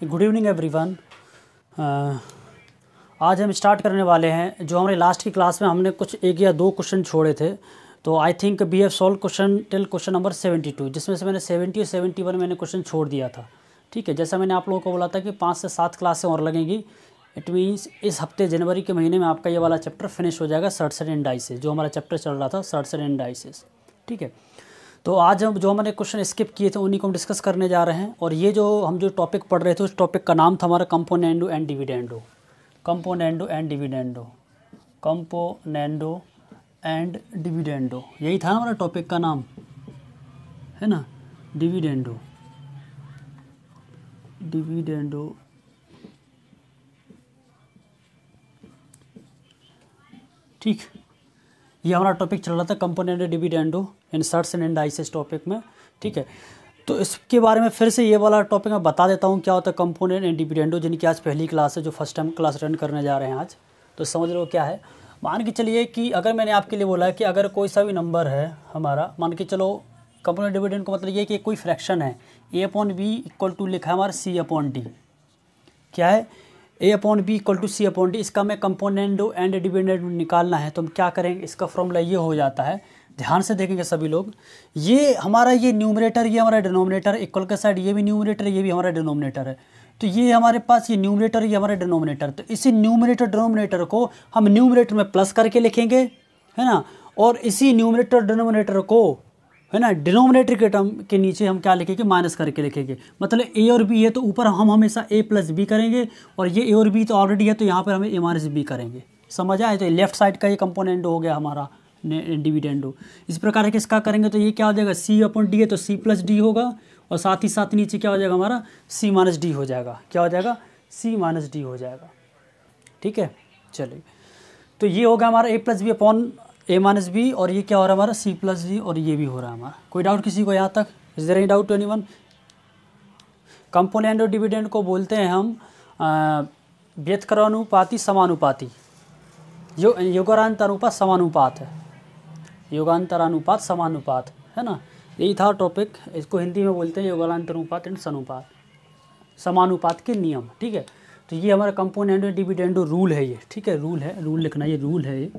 Good evening everyone. आज हम start करने वाले हैं। जो हमारे लास्ट की क्लास में हमने कुछ एक या दो क्वेश्चन छोड़े थे, तो I think we have solve question till question number 72, जिसमें से मैंने 70 और 71 मैंने क्वेश्चन छोड़ दिया था। ठीक है, जैसा मैंने आप लोगों को बोला था कि 5 से 7 क्लासें और लगेंगी। इट मीन्स इस हफ्ते जनवरी के महीने में आपका ये वाला चैप्टर फिनिश हो जाएगा, सर्ट्स एंड इंडाइसेस, जो हमारा चैप्टर चल रहा था सर्ट्स एंड इंडाइसेस। ठीक है, तो आज हम जो हमारे क्वेश्चन स्किप किए थे उन्हीं को हम डिस्कस करने जा रहे हैं। और ये जो टॉपिक पढ़ रहे थे उस टॉपिक का नाम था हमारा componendo and dividendo. Componendo and dividendo, componendo and dividendo, यही था हमारा टॉपिक का नाम, है ना। डिविडेंडो, डिविडेंडो, ठीक, ये हमारा टॉपिक चल रहा था componendo dividendo in shirts and indices topic में। ठीक है, तो इसके बारे में फिर से ये वाला टॉपिक मैं बता देता हूँ क्या होता है कंपोनेंट एंड डिविडेंडो, जिनकी आज पहली क्लास है, जो फर्स्ट टाइम क्लास रन करने जा रहे हैं आज। तो समझ लो क्या है। मान के चलिए कि अगर मैंने आपके लिए बोला है कि अगर कोई सा भी नंबर है हमारा, मान के चलो कंपोनेंट डिविडेंड का मतलब ये कि कोई फ्रैक्शन है, A/B लिखा है हमारा C/D। क्या है? A/B=C/D। इसका मैं कंपोनेंडो एंड डिविडेंडो निकालना है तो हम क्या करेंगे, इसका फॉर्मूला ये हो जाता है। ध्यान से देखेंगे सभी लोग, ये हमारा ये न्यूमरेटर, ये हमारा डिनोमिनेटर, इक्वल के साइड ये भी न्यूमरेटर, ये भी हमारा डिनोमिनेटर है। तो ये हमारे पास ये न्यूमरेटर, ये हमारा डिनोमिनेटर। तो इसी न्यूमरेटर डिनोमिनेटर को हम न्यूमरेटर में प्लस करके लिखेंगे, है ना, और इसी न्यूमरेटर डिनोमिनेटर को, है ना, डिनोमिनेटर के टर्म के नीचे हम क्या लिखेंगे, माइनस करके लिखेंगे। मतलब A और B है तो ऊपर हम हमेशा A+B करेंगे, और ये A और B तो ऑलरेडी है तो यहाँ पर हमें A-B करेंगे। समझ आए? तो लेफ्ट साइड का ये कंपोनेंट हो गया हमारा डिविडेंडो। इस प्रकार के इसका करेंगे तो ये क्या हो जाएगा, C/D है तो C+D होगा, और साथ ही साथ नीचे क्या हो जाएगा हमारा C-D हो जाएगा। क्या हो जाएगा? C-D हो जाएगा। ठीक है, चलिए, तो ये होगा हमारा A+B/A-B, और ये क्या हो रहा है हमारा C+D, और ये भी हो रहा है हमारा। कोई डाउट किसी को यहाँ तक? Is there any doubt to anyone? Component और डिविडेंड को बोलते हैं हम व्युत्क्रमानुपाती समानुपाती, युगांतरानुपात समानुपात है, युगांतरानुपात समानुपात, है ना। यही था टॉपिक। इसको हिंदी में बोलते हैं युगांतरानुपात एंड समानुपात, समानुपात के नियम। ठीक है, तो ये हमारा कंपोनेंट और डिविडेंडो रूल है ये। ठीक है, रूल है, रूल लिखना, ये रूल है ये।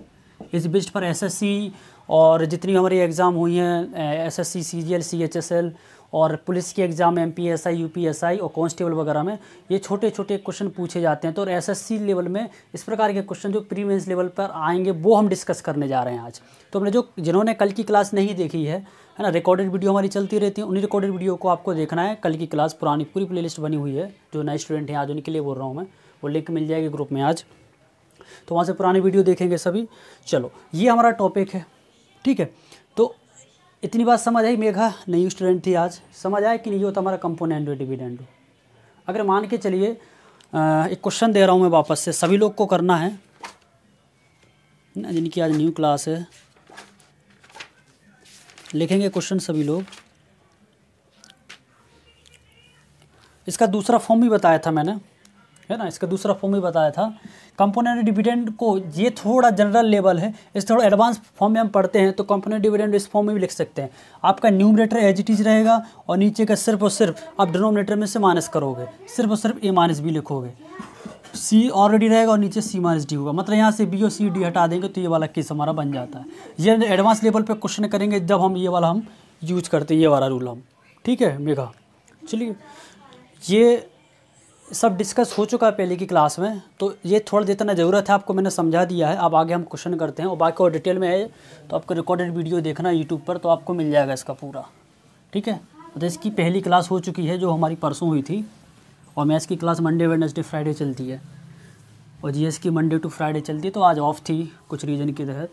इस बेस्ड पर एसएससी और जितनी हमारी एग्ज़ाम हुई हैं, एसएससी, सीजीएल, सीएचएसएल और पुलिस की एग्ज़ाम, एमपीएसआई, यूपीएसआई और कांस्टेबल वगैरह में ये छोटे छोटे क्वेश्चन पूछे जाते हैं। तो एसएससी लेवल में इस प्रकार के क्वेश्चन जो प्री मेंस लेवल पर आएंगे वो हम डिस्कस करने जा रहे हैं आज। तो हमने जिन्होंने कल की क्लास नहीं देखी है ना, रिकॉर्डेड वीडियो हमारी चलती रहती है, उन्हीं रिकॉर्डेड वीडियो को आपको देखना है। कल की क्लास पुरानी पूरी प्लेलिस्ट बनी हुई है, जो नए स्टूडेंट हैं आज उनके लिए बोल रहा हूँ मैं, वो लिंक मिल जाएगी ग्रुप में आज, तो वहाँ से पुरानी वीडियो देखेंगे सभी। चलो, ये हमारा टॉपिक है। ठीक है, तो इतनी बात समझ आई? मेघा नई स्टूडेंट थी आज, समझ आया कि नहीं? होता हमारा कंपोनेंट और डिविडेंडो। अगर मान के चलिए एक क्वेश्चन दे रहा हूँ मैं वापस से, सभी लोग को करना है ना, जिनकी आज न्यू क्लास है, लिखेंगे क्वेश्चन सभी लोग। इसका दूसरा फॉर्म भी बताया था मैंने, है ना, इसका दूसरा फॉर्म भी बताया था। कंपोनेंट डिविडेंड को, ये थोड़ा जनरल लेवल है, इस थोड़ा एडवांस फॉर्म में हम पढ़ते हैं। तो कंपोनेंट डिविडेंड इस फॉर्म में भी लिख सकते हैं। आपका न्यूमरेटर एज इट इज रहेगा, और नीचे का सिर्फ और सिर्फ आप डिनोमिनेटर में से माइनस करोगे, सिर्फ और सिर्फ A-B लिखोगे। C ऑलरेडी रहेगा और नीचे C-D होगा। मतलब यहाँ से B और C, D हटा देंगे तो ये वाला केस हमारा बन जाता है। ये एडवांस लेवल पे क्वेश्चन करेंगे जब हम ये वाला हम यूज करते हैं, ये वाला रूल हम। ठीक है मेघा, चलिए, ये सब डिस्कस हो चुका है पहले की क्लास में, तो ये थोड़ा देर ना ज़रूरत है आपको, मैंने समझा दिया है। अब आगे हम क्वेश्चन करते हैं, और बाकी और डिटेल में है तो आपको रिकॉर्डेड वीडियो देखना यूट्यूब पर, तो आपको मिल जाएगा इसका पूरा। ठीक है, तो इसकी पहली क्लास हो चुकी है जो हमारी परसों हुई थी, और मैथ्स की क्लास मंडे, वेडनेसडे, फ्राइडे चलती है, और जीएस की मंडे टू फ्राइडे चलती है। तो आज ऑफ थी कुछ रीज़न के तहत,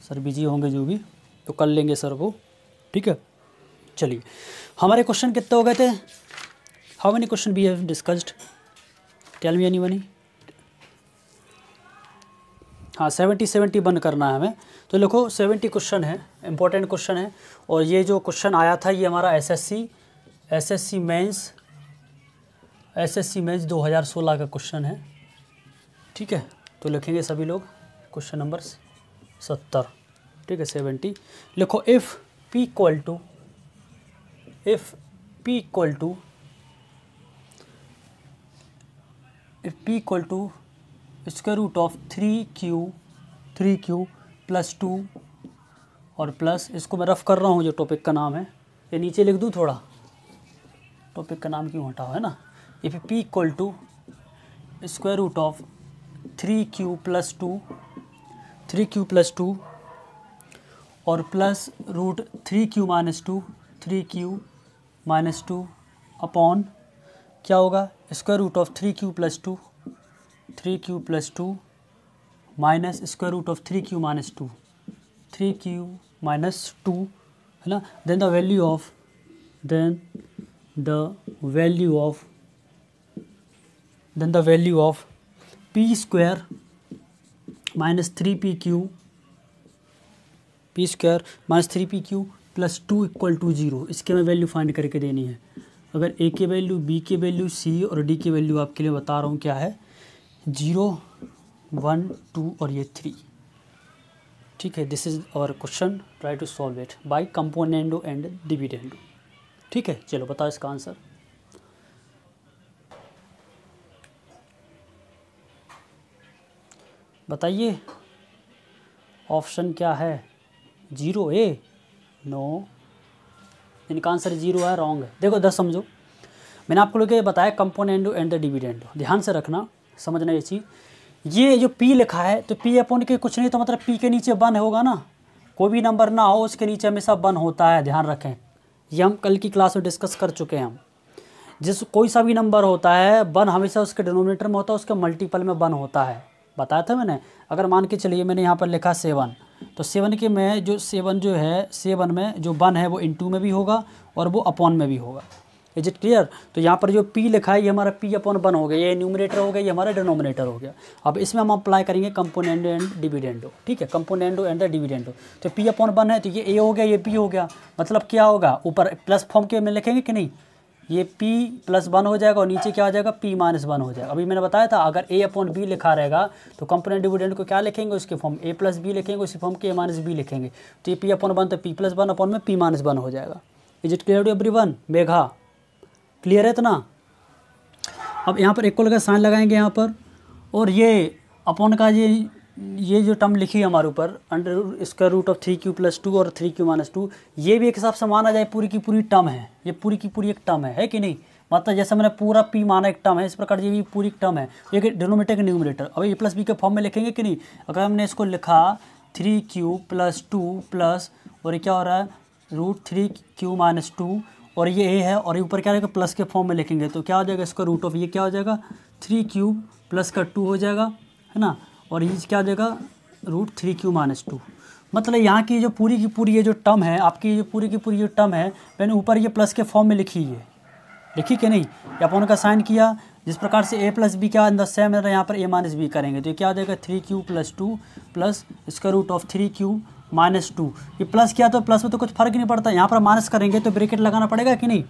सर बिजी होंगे जो भी, तो कर लेंगे सर वो। ठीक है, चलिए, हमारे क्वेश्चन कितने हो गए थे? How many question we have discussed? Tell me anyone? हाँ, 70 बंद करना है हमें। तो देखो 70 क्वेश्चन है, इंपॉर्टेंट क्वेश्चन है। और ये जो क्वेश्चन आया था ये हमारा एसएससी मेंस 2016 का क्वेश्चन है। ठीक है, तो लिखेंगे सभी लोग क्वेश्चन नंबर 70। ठीक है, 70 लिखो। If P equal to P equal to square root of 3Q plus 2 और प्लस, इसको मैं रफ कर रहा हूँ जो टॉपिक का नाम है, ये नीचे लिख दूँ थोड़ा, टॉपिक का नाम क्यों हटाओ, है ना। ये P equal to square root of 3Q plus 2 और plus root 3Q minus 2 upon क्या होगा, square root of 3Q plus 2 minus square root of 3Q minus 2, है ना। Then the value of P square minus 3PQ plus 2 equal to 0। इसके मैं value find करके देनी है। अगर ए के वैल्यू, बी के वैल्यू, सी और डी के वैल्यू आपके लिए बता रहा हूँ क्या है, 0, 1, 2 और ये 3। ठीक है, this is our question, try to solve it by componendo and dividendo. ठीक है, चलो बताओ इसका आंसर। बताइए ऑप्शन क्या है, 0 ए, नो, इनका आंसर 0 है, रॉन्ग है। देखो 10 समझो, मैंने आपको लोग ये बताया कंपोनेंडो एंड द डिविडेंडो, ध्यान से रखना, समझना ये चीज़। ये जो पी लिखा है तो पी अपॉन के कुछ नहीं, तो मतलब पी के नीचे 1 होगा ना, कोई भी नंबर ना हो उसके नीचे हमेशा 1 होता है, ध्यान रखें। ये हम कल की क्लास में डिस्कस कर चुके हैं। हम कोई सा भी नंबर होता है 1 हमेशा उसके डिनोमिनेटर में होता है, उसके मल्टीपल में 1 होता है, बताया था मैंने। अगर मान के चलिए मैंने यहाँ पर लिखा 7, तो 7 के में जो 7 जो है, 7 में जो 1 है वो इंटू में भी होगा और वो अपॉन में भी होगा। Is it clear. तो यहाँ पर जो p लिखा है ये हमारा p अपॉन 1 हो गया, ये न्यूमरेटर हो गया, ये हमारा डिनोमिनेटर हो गया। अब इसमें हम अप्लाई करेंगे कंपोनेंडो एंड डिविडेंडो। ठीक है, कंपोनेंडो एंड द डिविडेंडो। तो p अपॉन 1 है तो ये a हो गया, ये p हो गया, मतलब क्या होगा, ऊपर प्लस फॉर्म के में लिखेंगे कि नहीं, ये p प्लस 1 हो जाएगा और नीचे क्या हो जाएगा, p माइनस 1 हो जाएगा। अभी मैंने बताया था अगर a अपॉन b लिखा रहेगा तो कंपोनेंट डिविडेंड को क्या लिखेंगे, उसके फॉर्म a प्लस b लिखेंगे, उसी फॉर्म के a माइनस b लिखेंगे। तो ये p अपॉन 1 तो p प्लस 1 अपॉन में p माइनस 1 हो जाएगा। Is it clear to everyone? Megha clear है इतना? अब यहाँ पर इक्वल का साइन लगाएंगे यहाँ पर, और ये अपॉन का ये जो टर्म लिखी है हमारे ऊपर under square root of 3Q plus 2 और 3Q माइनस 2, ये भी एक हिसाब से माना जाए पूरी की पूरी टर्म है, ये पूरी की पूरी एक टर्म है कि नहीं। मतलब जैसे मैंने पूरा p माना एक टर्म है, इस प्रकार ये भी पूरी एक टर्म है, ये डिनोमिनेटर के न्यूमरेटर। अब a प्लस b के फॉर्म में लिखेंगे कि नहीं। अगर हमने इसको लिखा 3Q प्लस 2 प्लस, और ये क्या हो रहा है, रूट 3Q माइनस 2, और ये a है और ये ऊपर क्या रहेगा, प्लस के फॉर्म में लिखेंगे तो क्या हो जाएगा, इसका रूट ऑफ ये क्या हो जाएगा, 3Q प्लस का 2 हो जाएगा, है ना, और ये क्या हो जाएगा, रूट 3Q माइनस 2। मतलब यहाँ की जो पूरी की पूरी ये जो टर्म है आपकी, ये पूरी की पूरी जो टर्म है मैंने ऊपर ये प्लस के फॉर्म में लिखी है, लिखी कि नहीं, या अपन का साइन किया। जिस प्रकार से a प्लस बी क्या अंदर सेम है, यहाँ पर a माइनस बी करेंगे तो ये क्या हो जाएगा, 3Q plus 2 plus square root of 3Q minus 2। ये प्लस किया तो प्लस में तो कुछ फर्क नहीं पड़ता, यहाँ पर माइनस करेंगे तो ब्रैकेट लगाना पड़ेगा कि नहीं,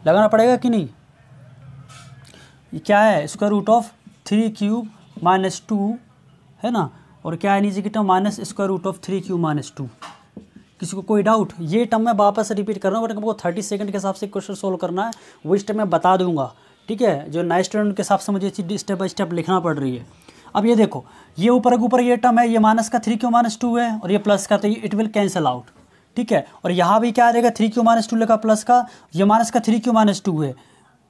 लगाना पड़ेगा कि नहीं। ये क्या है, square root of 3Q minus 2, है ना, और क्या है नीचे की term minus square root of 3Q minus 2। किसी को कोई डाउट? ये टर्म मैं वापस रिपीट कर रहा हूँ, बट हमको 30 सेकंड के हिसाब से क्वेश्चन सोल्व करना है, वो इस टाइम मैं बता दूंगा। ठीक है, जो नए स्टूडेंट के हिसाब से मुझे स्टेप बाय स्टेप लिखना पड़ रही है। अब ये देखो, ये ऊपर के ऊपर ये टर्म है, ये माइनस का 3Q माइनस 2 है और ये प्लस का, तो ये इट विल कैंसिल आउट। ठीक है, और यहाँ भी क्या आ जाएगा, 3Q माइनस 2 लिखा प्लस का, ये माइनस का 3Q माइनस 2 है,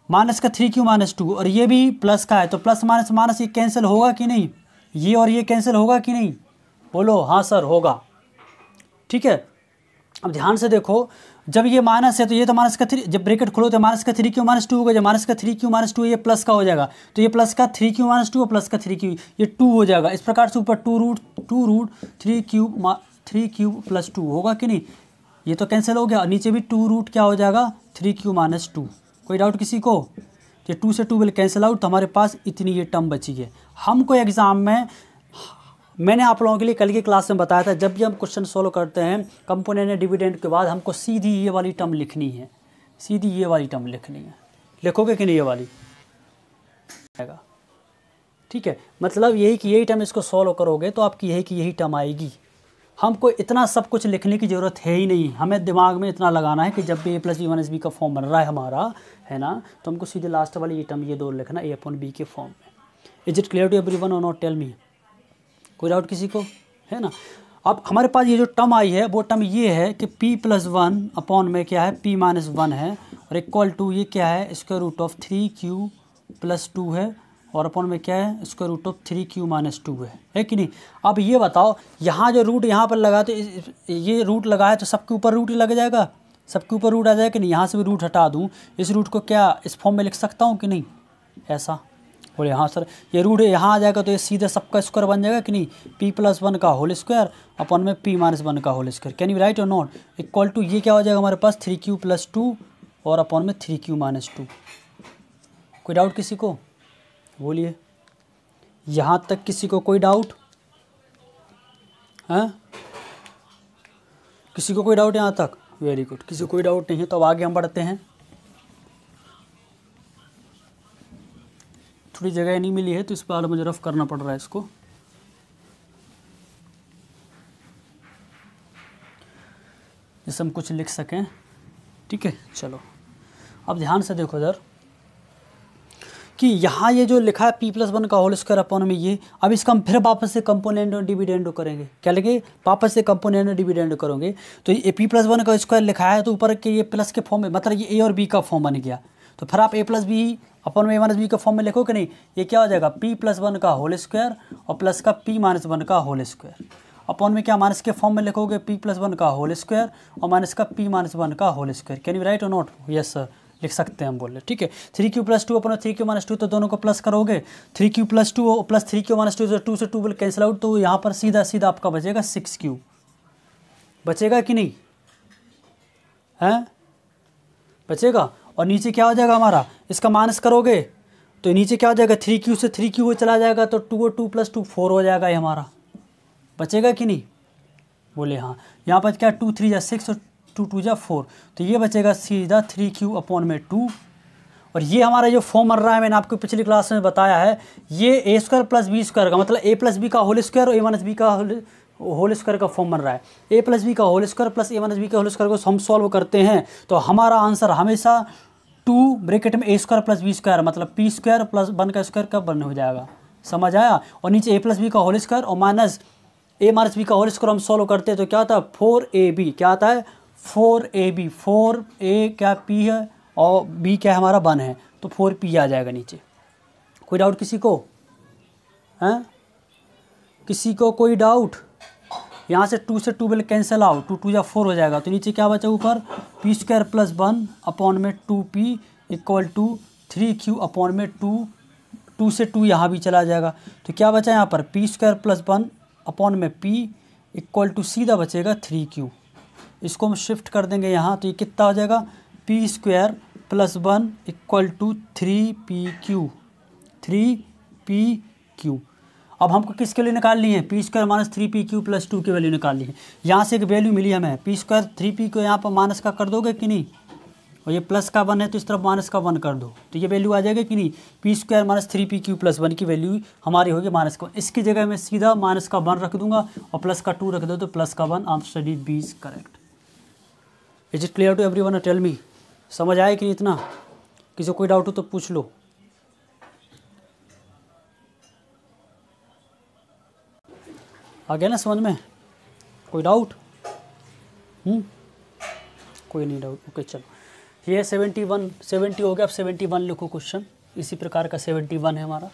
माइनस का 3Q माइनस 2, और ये भी प्लस का है, तो प्लस माइनस माइनस ये कैंसिल होगा कि नहीं, ये और ये कैंसिल होगा कि नहीं, बोलो हाँ सर होगा। ठीक है, अब ध्यान से देखो, जब ये माइनस है तो ये तो माइनस का 3, जब ब्रैकेट खोलो तो माइनस का 3Q माइनस 2 होगा, जब माइनस का 3Q माइनस 2 ये प्लस का हो जाएगा, तो ये प्लस का 3Q माइनस 2 और प्लस का 3Q ये 2 हो जाएगा। इस प्रकार से ऊपर 2 रूट 3Q प्लस 2 होगा कि नहीं, ये तो कैंसिल हो गया, नीचे भी 2 रूट क्या हो जाएगा, 3Q माइनस 2। कोई डाउट किसी को? ये 2 से 2 विल कैंसिल आउट, तो हमारे पास इतनी ये टर्म बची है। हमको एग्जाम में, मैंने आप लोगों के लिए कल की क्लास में बताया था, जब भी हम क्वेश्चन सोल्व करते हैं कंपोनेंट एंड डिविडेंड के बाद हमको सीधी ये वाली टर्म लिखनी है, सीधी ये वाली टर्म लिखनी है। लिखोगे कि नहीं ये वाली? ठीक है, मतलब यही कि यही टर्म इसको सोल्व करोगे तो आपकी यही की यही टर्म आएगी। हमको इतना सब कुछ लिखने की ज़रूरत है ही नहीं, हमें दिमाग में इतना लगाना है कि जब भी a plus B minus B का फॉर्म बन रहा है हमारा, है ना, तो हमको सीधे लास्ट वाली ये टर्म ये दो लिखना a अपॉन बी के फॉर्म में। Is it clear to everyone और नॉट, टेल मी, कोई डाउट किसी को है ना। अब हमारे पास ये जो टर्म आई है वो टर्म ये है कि p प्लस वन अपॉन में क्या है p माइनस वन है, और इक्वल टू ये क्या है square root of 3q plus 2 है, और अपॉन में क्या है square root of 3q minus 2 है कि नहीं। अब ये बताओ यहाँ जो रूट यहाँ पर लगा तो ये रूट लगा है तो सबके ऊपर रूट ही लग जाएगा, सबके ऊपर रूट आ जाएगा कि नहीं। यहाँ से भी रूट हटा दूँ, इस रूट को क्या इस फॉर्म में लिख सकता हूँ कि नहीं, ऐसा बोले हाँ सर, ये रूट यहाँ आ जाएगा तो ये सीधे सबका स्क्वायर बन जाएगा कि नहीं, p प्लस वन का होल स्क्वायर अपॉन में p माइनस वन का whole square, can you write or not, equal to ये क्या हो जाएगा हमारे पास 3q प्लस 2 और अपॉन में 3q माइनस 2। कोई डाउट किसी को, बोलिए, यहाँ तक किसी को कोई डाउट है, किसी को कोई डाउट यहाँ तक, वेरी गुड, किसी को कोई डाउट नहीं है तो अब आगे हम बढ़ते हैं। थोड़ी जगह नहीं मिली है तो इस बार मुझे रफ करना पड़ रहा है इसको। जिससे हम कुछ लिख सकें, ठीक है। चलो अब ध्यान से देखो इधर कि यहाँ ये जो लिखा है p प्लस वन का होल स्क्वायर अपॉन में ये, अब इसका हम फिर वापस से कंपोनेंट और डिविडेंड करेंगे, क्या लगे वापस से कंपोनेंट और डिविडेंड करोगे तो ये p प्लस वन का स्क्वायर लिखा है तो ऊपर के ये प्लस के फॉर्म में, मतलब ये a और b का फॉर्म बन गया, तो फिर आप a प्लस बी अपॉन में a माइनस बी का फॉर्म में लिखो कि नहीं, ये क्या हो जाएगा p प्लस वन का होल स्क्वायर और प्लस का p माइनस वन का होल स्क्वायर, अपॉन में क्या माइनस के फॉर्म में लिखोगे p प्लस वन का होल स्क्वायर और माइनस का p माइनस वन का whole square, can you write or not, yes sir लिख सकते हैं हम, बोले ठीक है। 3q plus 2 upon 3q minus 2, तो दोनों को प्लस करोगे, 3q plus 2 plus 3q minus 2, 2 से 2 विल कैंसिल आउट, तो यहाँ पर सीधा सीधा आपका बचेगा 6q, बचेगा कि नहीं है, बचेगा। और नीचे क्या हो जाएगा हमारा, इसका माइनस करोगे तो नीचे क्या हो जाएगा 3q से 3q चला जाएगा तो 2 और 2 प्लस 2 4 हो जाएगा ये हमारा, बचेगा कि नहीं, बोले हाँ। यहाँ पर क्या 2 3 जा 6 और 2 2 जा 4, तो ये बचेगा सीधा 3q अपॉन में 2। और ये हमारा जो फॉर्म बन रहा है मैंने आपको पिछली क्लास में बताया है, ये A square plus B square का मतलब a प्लस बी का होल स्क्वायर और a माइनस बी का होल स्क्वायर का फॉर्म बन रहा है। a प्लस बी का whole square plus a minus B का होल स्क्वायर को हम सॉल्व करते हैं तो हमारा आंसर हमेशा 2 ब्रैकेट में a square plus B square मतलब p स्क्वायर प्लस 1 का स्क्वायर का बन हो जाएगा, समझ आया। और नीचे a प्लस बी का होल स्क्वायर और माइनस a माइनस बी का होल स्क्वायर हम सॉल्व करते हैं तो क्या आता है 4ab, क्या आता है 4ab, 4a क्या p है और b क्या हमारा 1 है तो 4p आ जाएगा नीचे। कोई डाउट किसी को हैं, किसी को कोई डाउट, यहाँ से 2 से 2 विल कैंसिल आउट, 2 2 जा 4 हो जाएगा तो नीचे क्या बचा ऊपर p स्क्वायर प्लस 1 अपॉन में 2p equal to 3q upon में 2 से 2 यहाँ भी चला जाएगा तो क्या बचा यहाँ पर p स्क्वायर प्लस 1 अपॉन में p इक्वल टू सीधा बचेगा 3q। इसको हम शिफ्ट कर देंगे यहाँ तो ये कितना हो जाएगा p square plus 1 equal to 3pq, 3pq। अब हमको किसके लिए निकालनी है p square minus 3pq plus 2 की वैल्यू निकालनी है। यहाँ से एक वैल्यू मिली हमें p स्क्वायर 3p को यहाँ पर माइनस का कर दोगे कि नहीं, और ये प्लस का 1 है तो इस तरफ माइनस का 1 कर दो तो ये वैल्यू आ जाएगा कि नहीं, p square minus 3pq plus 1 की वैल्यू हमारी होगी माइनस का 1। इसकी जगह मैं सीधा माइनस का 1 रख दूंगा और प्लस का 2 रख दो तो प्लस का 1, answer D B is correct. Is it clear to everyone, tell me, समझ आए कि नहीं, इतना किसी को कोई डाउट हो तो पूछ लो। आ गया ना समझ में, कोई डाउट, कोई नहीं डाउट, ओके चलो। ये 70 हो गया, अब 71 लिखो क्वेश्चन, इसी प्रकार का 71 है हमारा।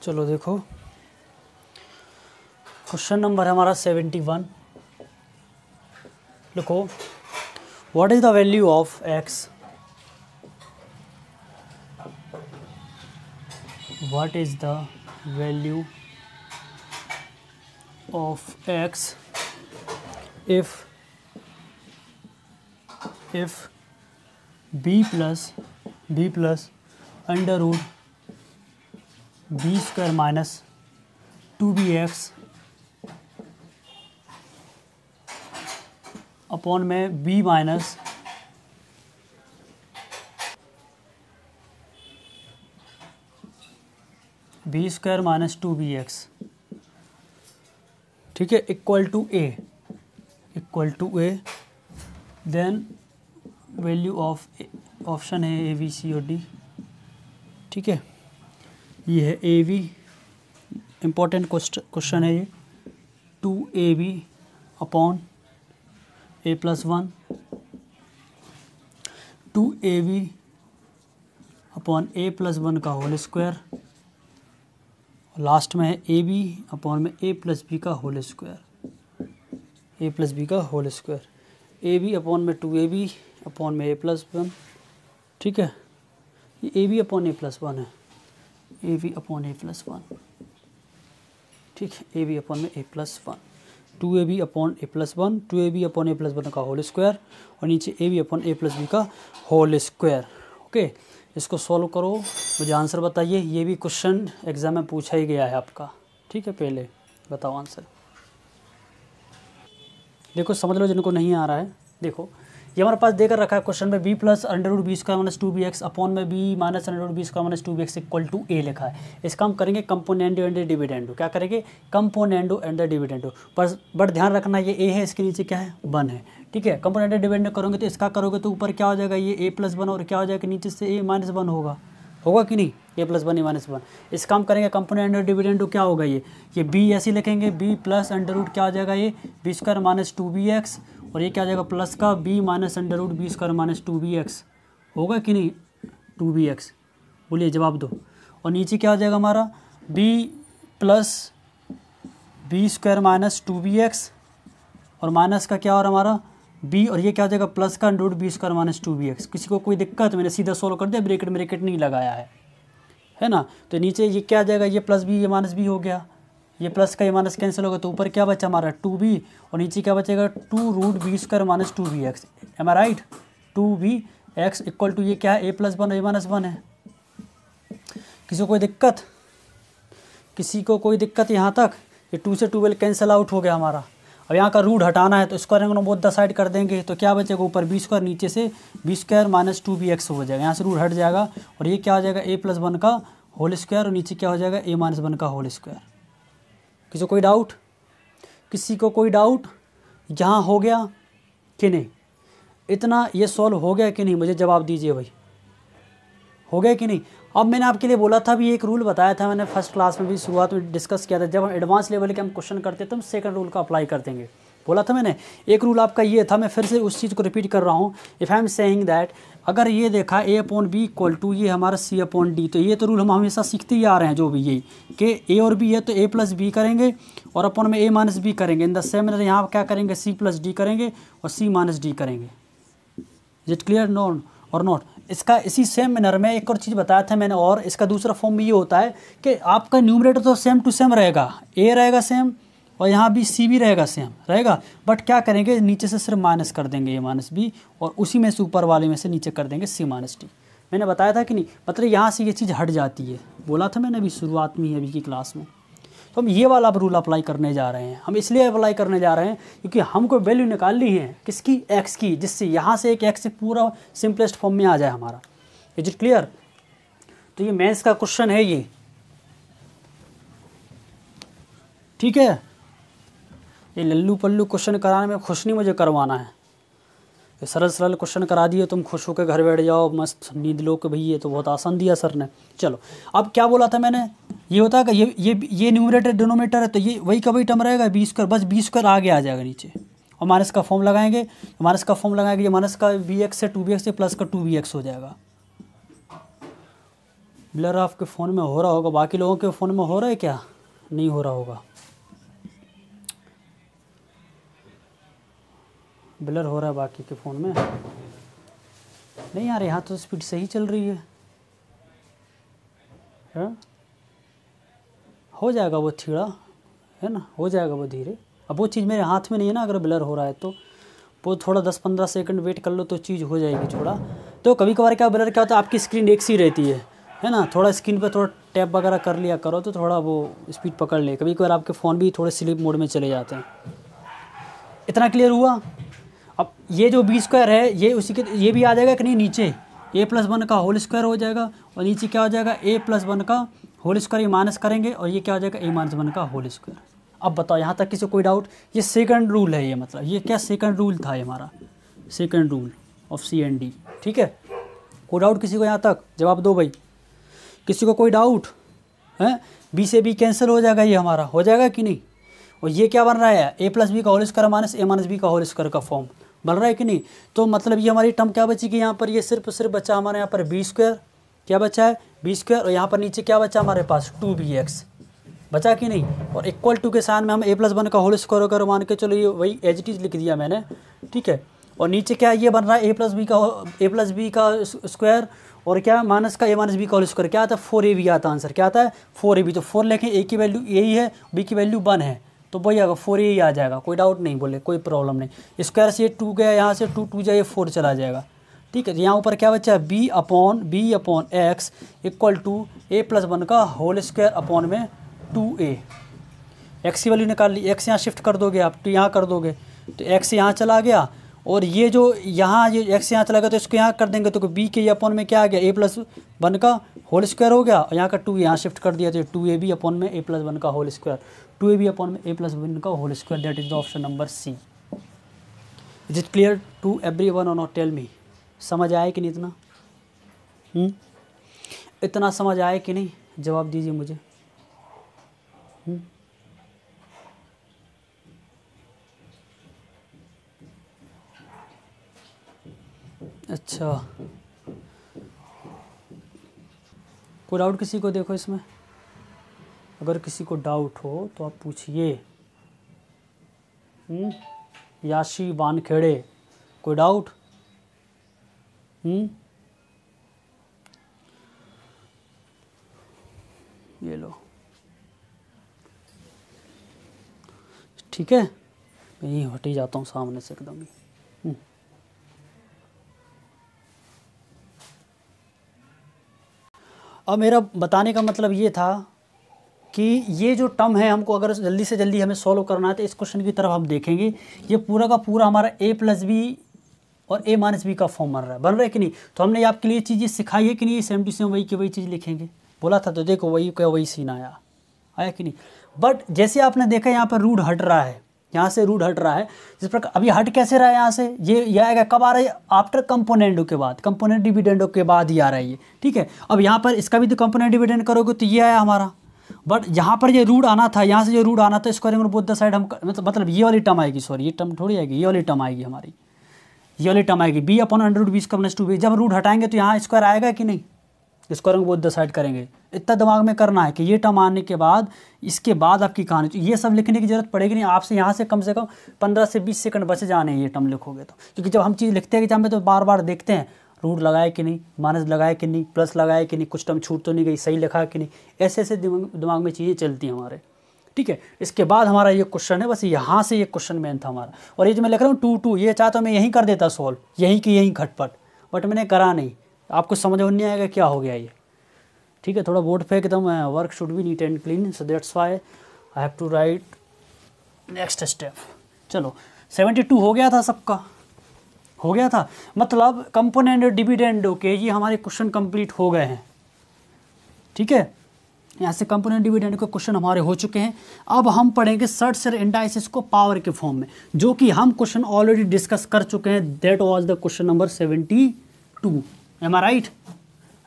चलो देखो क्वेश्चन नंबर है हमारा 71, लिखो what is the value of x what is the value of x if b plus under root b square minus 2bx upon में b minus b square minus 2bx, ठीक है, equal to a, then value of option है a B C और D, ठीक है। ये है a B, important question है ये, 2ab upon a+1, 2ab upon a+1 का होल स्क्वायर, लास्ट में है ए बी अपॉन में a+b का होल स्क्वायर, a+b का whole square, a b upon में 2ab अपॉन में a+1, ठीक है। ये ए बी अपॉन a+1 है, ए बी अपॉन a+1, ठीक है, ए बी अपॉन में a+1, 2ab upon a+1, 2ab upon a+1 का होल स्क्वायर और नीचे ए बी अपॉन a+b का होल स्क्वायर। ओके, इसको सॉल्व करो, मुझे आंसर बताइए। ये भी क्वेश्चन एग्जाम में पूछा ही गया है आपका, ठीक है। पहले बताओ आंसर, देखो समझ लो जिनको नहीं आ रहा है। देखो ये हमारे पास देकर रखा है क्वेश्चन में b plus under root b square minus 2bx upon में b minus under root b square minus 2bx equal to a लिखा है। इसका हम करेंगे कंपोनेंडो एंड डिविडेंडो। क्या करेंगे? Componendo and dividendo. पर बट ध्यान रखना ये a है, इसके नीचे क्या है? 1 है, ठीक है। कंपोनेंडो डिविडेंडो करोगे तो इसका करोगे तो ऊपर क्या हो जाएगा? ये a+1 और क्या हो जाएगा नीचे से a-1 होगा कि नहीं? a+1 a-1। इसका हम करेंगे कंपोनेंट और डिविडेंडो। क्या होगा? ये b ऐसे लिखेंगे, b प्लस अंडर रूट क्या हो जाएगा? ये बी स्क्वायर माइनस 2bx और ये क्या हो जाएगा? प्लस का b minus under root b square minus 2bx होगा कि नहीं? 2bx बोलिए, जवाब दो। और नीचे क्या हो जाएगा हमारा? b plus B square minus 2bx और माइनस का क्या हो रहा है हमारा? b और ये क्या हो जाएगा? प्लस का under root b square minus 2bx। किसी को कोई दिक्कत? मैंने सीधा सोल्व कर दिया, ब्रैकेट नहीं लगाया है ना। तो नीचे ये क्या आ जाएगा? ये प्लस बी, ये माइनस बी हो गया। ये प्लस का ये माइनस कैंसिल होगा तो ऊपर क्या बचा हमारा? 2b और नीचे क्या बचेगा? 2 root b square minus 2bx। Am I right? 2bx equal to ये क्या है? a+1 a-1 है। किसी को कोई दिक्कत? किसी को कोई दिक्कत यहाँ तक? ये 2 से 12 कैंसिल आउट हो गया हमारा। अब यहाँ का रूट हटाना है तो square angle both the side कर देंगे तो क्या बचेगा? ऊपर बी स्क्वायर, नीचे से बी स्क्वायर माइनस 2bx हो जाएगा। यहाँ से रूट हट जाएगा और ये क्या हो जाएगा? a+1 का होल स्क्वायर और नीचे क्या हो जाएगा? a-1 का होल स्क्वायर। किसी को कोई डाउट? किसी को कोई डाउट यहाँ हो गया कि नहीं? इतना ये सॉल्व हो गया कि नहीं? मुझे जवाब दीजिए भाई, हो गया कि नहीं? अब मैंने आपके लिए बोला था, भी एक रूल बताया था मैंने फर्स्ट क्लास में भी शुरुआत में डिस्कस किया था। जब हम एडवांस लेवल के हम क्वेश्चन करते तो हम सेकंड रूल का अप्लाई कर देंगे, बोला था मैंने। एक रूल आपका ये था, मैं फिर से उस चीज़ को रिपीट कर रहा हूँ। If I am saying that, अगर ये देखा a/b इक्वल टू ये हमारा c/d, तो ये तो रूल हम हमेशा सीखते ही आ रहे हैं जो भी, यही कि a और b है तो a+b करेंगे और अपॉन में a-b करेंगे। इन द सेम मैनर यहाँ क्या करेंगे? c+d करेंगे और c-d करेंगे। इज इट क्लियर नो और नॉट? इसका इसी सेम मैनर में एक और चीज़ बताया था मैंने, और इसका दूसरा फॉर्म में ये होता है कि आपका न्यूमरेटर तो सेम टू सेम रहेगा, a रहेगा सेम और यहाँ भी c भी रहेगा सेम रहेगा, बट क्या करेंगे? नीचे से सिर्फ माइनस कर देंगे a-b और उसी में से ऊपर वाले में से नीचे कर देंगे c-d। मैंने बताया था कि नहीं? मतलब यहाँ से ये चीज़ हट जाती है, बोला था मैंने अभी शुरुआत में ही अभी की क्लास में। तो हम ये वाला अब रूल अप्लाई करने जा रहे हैं। हम इसलिए अप्लाई करने जा रहे हैं क्योंकि हमको वैल्यू निकालनी है किसकी? x की, जिससे यहाँ से एक x से पूरा सिंपलेस्ट फॉर्म में आ जाए हमारा। Is it clear? तो ये मैथ्स का क्वेश्चन है ये, ठीक है। ये लल्लू पल्लू क्वेश्चन कराने में खुश नहीं मुझे करवाना है। ये सरल सरल क्वेश्चन करा दिए, तुम खुश होकर घर बैठ जाओ, मस्त नींद लो कि भाई ये तो बहुत आसान दिया सर ने। चलो, अब क्या बोला था मैंने? ये होता है कि ये न्यूमरेटर डिनोमिनेटर है तो ये वही का वही टर्म रहेगा, बी स्क्वायर, बस बी स्क्वायर आगे आ जाएगा नीचे और माइनस का फॉर्म लगाएंगे। माइनस का फॉर्म लगाएंगे, ये माइनस का bx से 2bx से प्लस का 2bx हो जाएगा। ब्लर आपके फ़ोन में हो रहा होगा, बाकी लोगों के फ़ोन में हो रहा है क्या? नहीं हो रहा होगा, ब्लर हो रहा है बाकी के फ़ोन में। नहीं यार, यहाँ तो स्पीड सही चल रही है, हाँ? हो जाएगा वो थोड़ा, है ना, हो जाएगा वो धीरे। अब वो चीज़ मेरे हाथ में नहीं है ना, अगर ब्लर हो रहा है तो वो थोड़ा 10-15 सेकंड वेट कर लो तो चीज़ हो जाएगी थोड़ा। तो कभी कभार क्या ब्लर क्या होता है, आपकी स्क्रीन एक सी रहती है ना, थोड़ा स्क्रीन पे थोड़ा टैप वगैरह कर लिया करो तो थोड़ा वो स्पीड पकड़ ले। कभी कभार आपके फ़ोन भी थोड़े स्लीप मोड में चले जाते हैं। इतना क्लियर हुआ। अब ये जो बी स्क्वायर है ये उसी के, ये भी आ जाएगा कि नहीं, नीचे a+1 का होल स्क्वायर हो जाएगा और नीचे क्या हो जाएगा a+1 का होल स्क्वायर, ये माइनस करेंगे और ये क्या हो जाएगा a-1 का होल स्क्वायर। अब बताओ यहाँ तक किसी कोई डाउट? ये सेकंड रूल है, ये मतलब ये क्या सेकंड रूल था, ये हमारा सेकंड रूल ऑफ CND। ठीक है, कोई डाउट किसी को यहाँ तक? जवाब दो भाई, किसी को कोई डाउट है? बी से बी कैंसिल हो जाएगा, ये हमारा हो जाएगा कि नहीं? और ये क्या बन रहा है, a+b का होल स्क्वायर माइनस a-b का होल स्क्वायर का फॉर्म बन रहा है कि नहीं? तो मतलब ये हमारी टर्म क्या बचेगी यहाँ पर, ये सिर्फ बचा हमारे यहाँ पर बी स्क्वायर, क्या बचा है बी स्क्वायर, और यहाँ पर नीचे क्या बचा हमारे पास 2bx बचा कि नहीं? और इक्वल टू के साथ में हम a+1 का होल स्क्वायर वगैरह मान के चलो, ये वही एज इट इज़ लिख दिया मैंने। ठीक है, और नीचे क्या ये बन रहा है a+b का स्क्वायर और क्या माइनस का a-b का होल स्क्वायर, क्या आता है 4ab आता है आंसर, क्या आता है 4ab। तो 4 लिखें, a की वैल्यू यही है, b की वैल्यू 1 है, तो वही आएगा 4a आ जाएगा, कोई डाउट नहीं, बोले कोई प्रॉब्लम नहीं। स्क्वायर से 2 गया, यहाँ से 2 जाए 4 चला जाएगा। ठीक है, तो यहाँ ऊपर क्या बचा है b upon x equal to a+1 का होल स्क्वायर अपॉन में 2a। x की वैल्यू निकाल ली, x यहाँ शिफ्ट कर दोगे आप, तो यहाँ कर दोगे तो x यहाँ चला गया, और ये जो यहाँ ये x यहाँ चला गया तो इसको यहाँ कर देंगे तो b के अपॉन में क्या आ गया a+1 का होल स्क्वायर हो गया, और यहाँ का 2 यहाँ शिफ्ट कर दिया तो 2ab अपॉन में a+1 का होल स्क्वायर, 2ab अपॉन में a+1 का whole square, that is the option number c. Is it clear to everyone और नॉट? टेल मी, समझ आए कि नहीं इतना? इतना समझ आए कि नहीं? जवाब दीजिए मुझे। अच्छा, कोई डाउट किसी को? देखो इसमें अगर किसी को डाउट हो तो आप पूछिए। याशी वानखेड़े, कोई डाउट? ये लो, ठीक है, मैं यहीं हट ही जाता हूँ सामने से एकदम ही। अब मेरा बताने का मतलब ये था कि ये जो टर्म है हमको अगर जल्दी से जल्दी हमें सॉल्व करना है तो इस क्वेश्चन की तरफ हम देखेंगे। ये पूरा का पूरा हमारा a+b और a-b का फॉर्म बन रहा है कि नहीं? तो हमने आपके लिए चीज़ें सिखाई है कि नहीं? सेम टू सेम वही की वही चीज़ लिखेंगे बोला था, तो देखो वही का वही सीन आया कि नहीं? बट जैसे आपने देखा यहाँ पर रूट हट रहा है, यहाँ से रूट हट रहा है, जिस प्रकार अभी हट कैसे रहा है यहाँ से, ये आएगा कब आ रहा है? आफ्टर कंपोनेंडो के बाद, कंपोनेंट डिविडेंडो के बाद ही आ रहा है ये। ठीक है, अब यहाँ पर इसका भी तो कंपोनेंट डिविडेंड करोगे तो ये आया हमारा, बट यहाँ पर ये रूट आना था, यहाँ से जो रूट आना था स्क्वायरिंग बोथ द साइड हम मतलब ये वाली टर्म आएगी, सॉरी ये टर्म थोड़ी आएगी, ये वाली टर्म आएगी हमारी, ये वाली टर्म आएगी b अपॉन √20 जब रूट हटाएंगे तो यहाँ स्क्वायर आएगा कि नहीं? स्क्वायरिंग बोथ द साइड करेंगे। इतना दिमाग में करना है कि ये टर्म आने के बाद इसके बाद आपकी कहानी, तो ये सब लिखने की जरूरत पड़ेगी नहीं आपसे, यहाँ से कम 15 से 20 सेकंड बच जाने ये टर्म लिखोगे तो, क्योंकि जब हम चीज़ लिखते हैं एग्जाम में तो बार बार देखते हैं रूट लगाए कि नहीं, माइनस लगाए कि नहीं, प्लस लगाए कि नहीं, कुछ टर्म छूट तो नहीं गई, सही लिखा कि नहीं, ऐसे ऐसे दिमाग में चीज़ें चलती हैं हमारे। ठीक है, इसके बाद हमारा ये क्वेश्चन है, बस यहाँ से ये क्वेश्चन मेन था हमारा। और ये जो मैं लिख रहा हूँ 2 ये चाहता हूँ मैं यहीं कर देता सॉल्व, यहीं की यहीं खटपट, बट मैंने करा नहीं, आपको समझ नहीं आएगा क्या हो गया ये। ठीक है, थोड़ा बोर्ड पे एकदम work should be neat and clean, so that's why I have to write next step. चलो 72 हो गया था, सबका हो गया था, मतलब कंपोनेंट डिविडेंडो के ये हमारे क्वेश्चन कंप्लीट हो गए हैं। ठीक है, यहाँ से कंपोनेंट डिविडेंड के क्वेश्चन हमारे हो चुके हैं। अब हम पढ़ेंगे सर्च इंडाइसिस को पावर के फॉर्म में, जो कि हम क्वेश्चन ऑलरेडी डिस्कस कर चुके हैं, that was the question number 72। Am I right?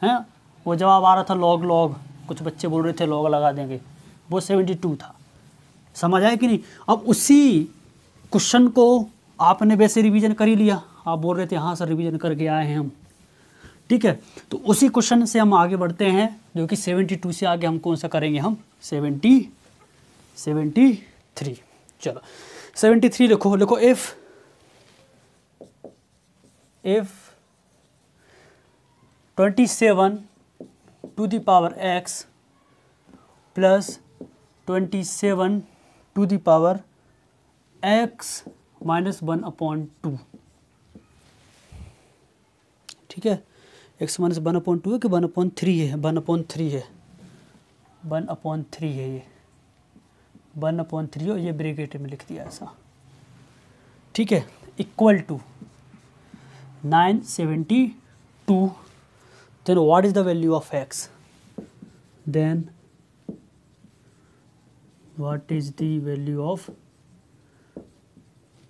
हैं, वो जवाब आ रहा था लॉग, कुछ बच्चे बोल रहे थे लॉग लगा देंगे, वो 72 था। समझ आया कि नहीं? अब उसी क्वेश्चन को आपने वैसे रिवीजन कर ही लिया, आप बोल रहे थे हाँ सर रिवीजन करके आए हैं हम। ठीक है, तो उसी क्वेश्चन से हम आगे बढ़ते हैं, जो कि 72 से आगे हम कौन सा करेंगे, हम 73। चलो 73 लिखो इफ 27 to the power x plus 27 to the power x माइनस 1/2। ठीक है, x माइनस 1/2 है कि 1/3 है? 1/3 है, 1/3 है ये, 1/3 और ये ब्रैकेट में लिख दिया ऐसा। ठीक है, equal to 972। Then what is the value of x? Then what is the value of,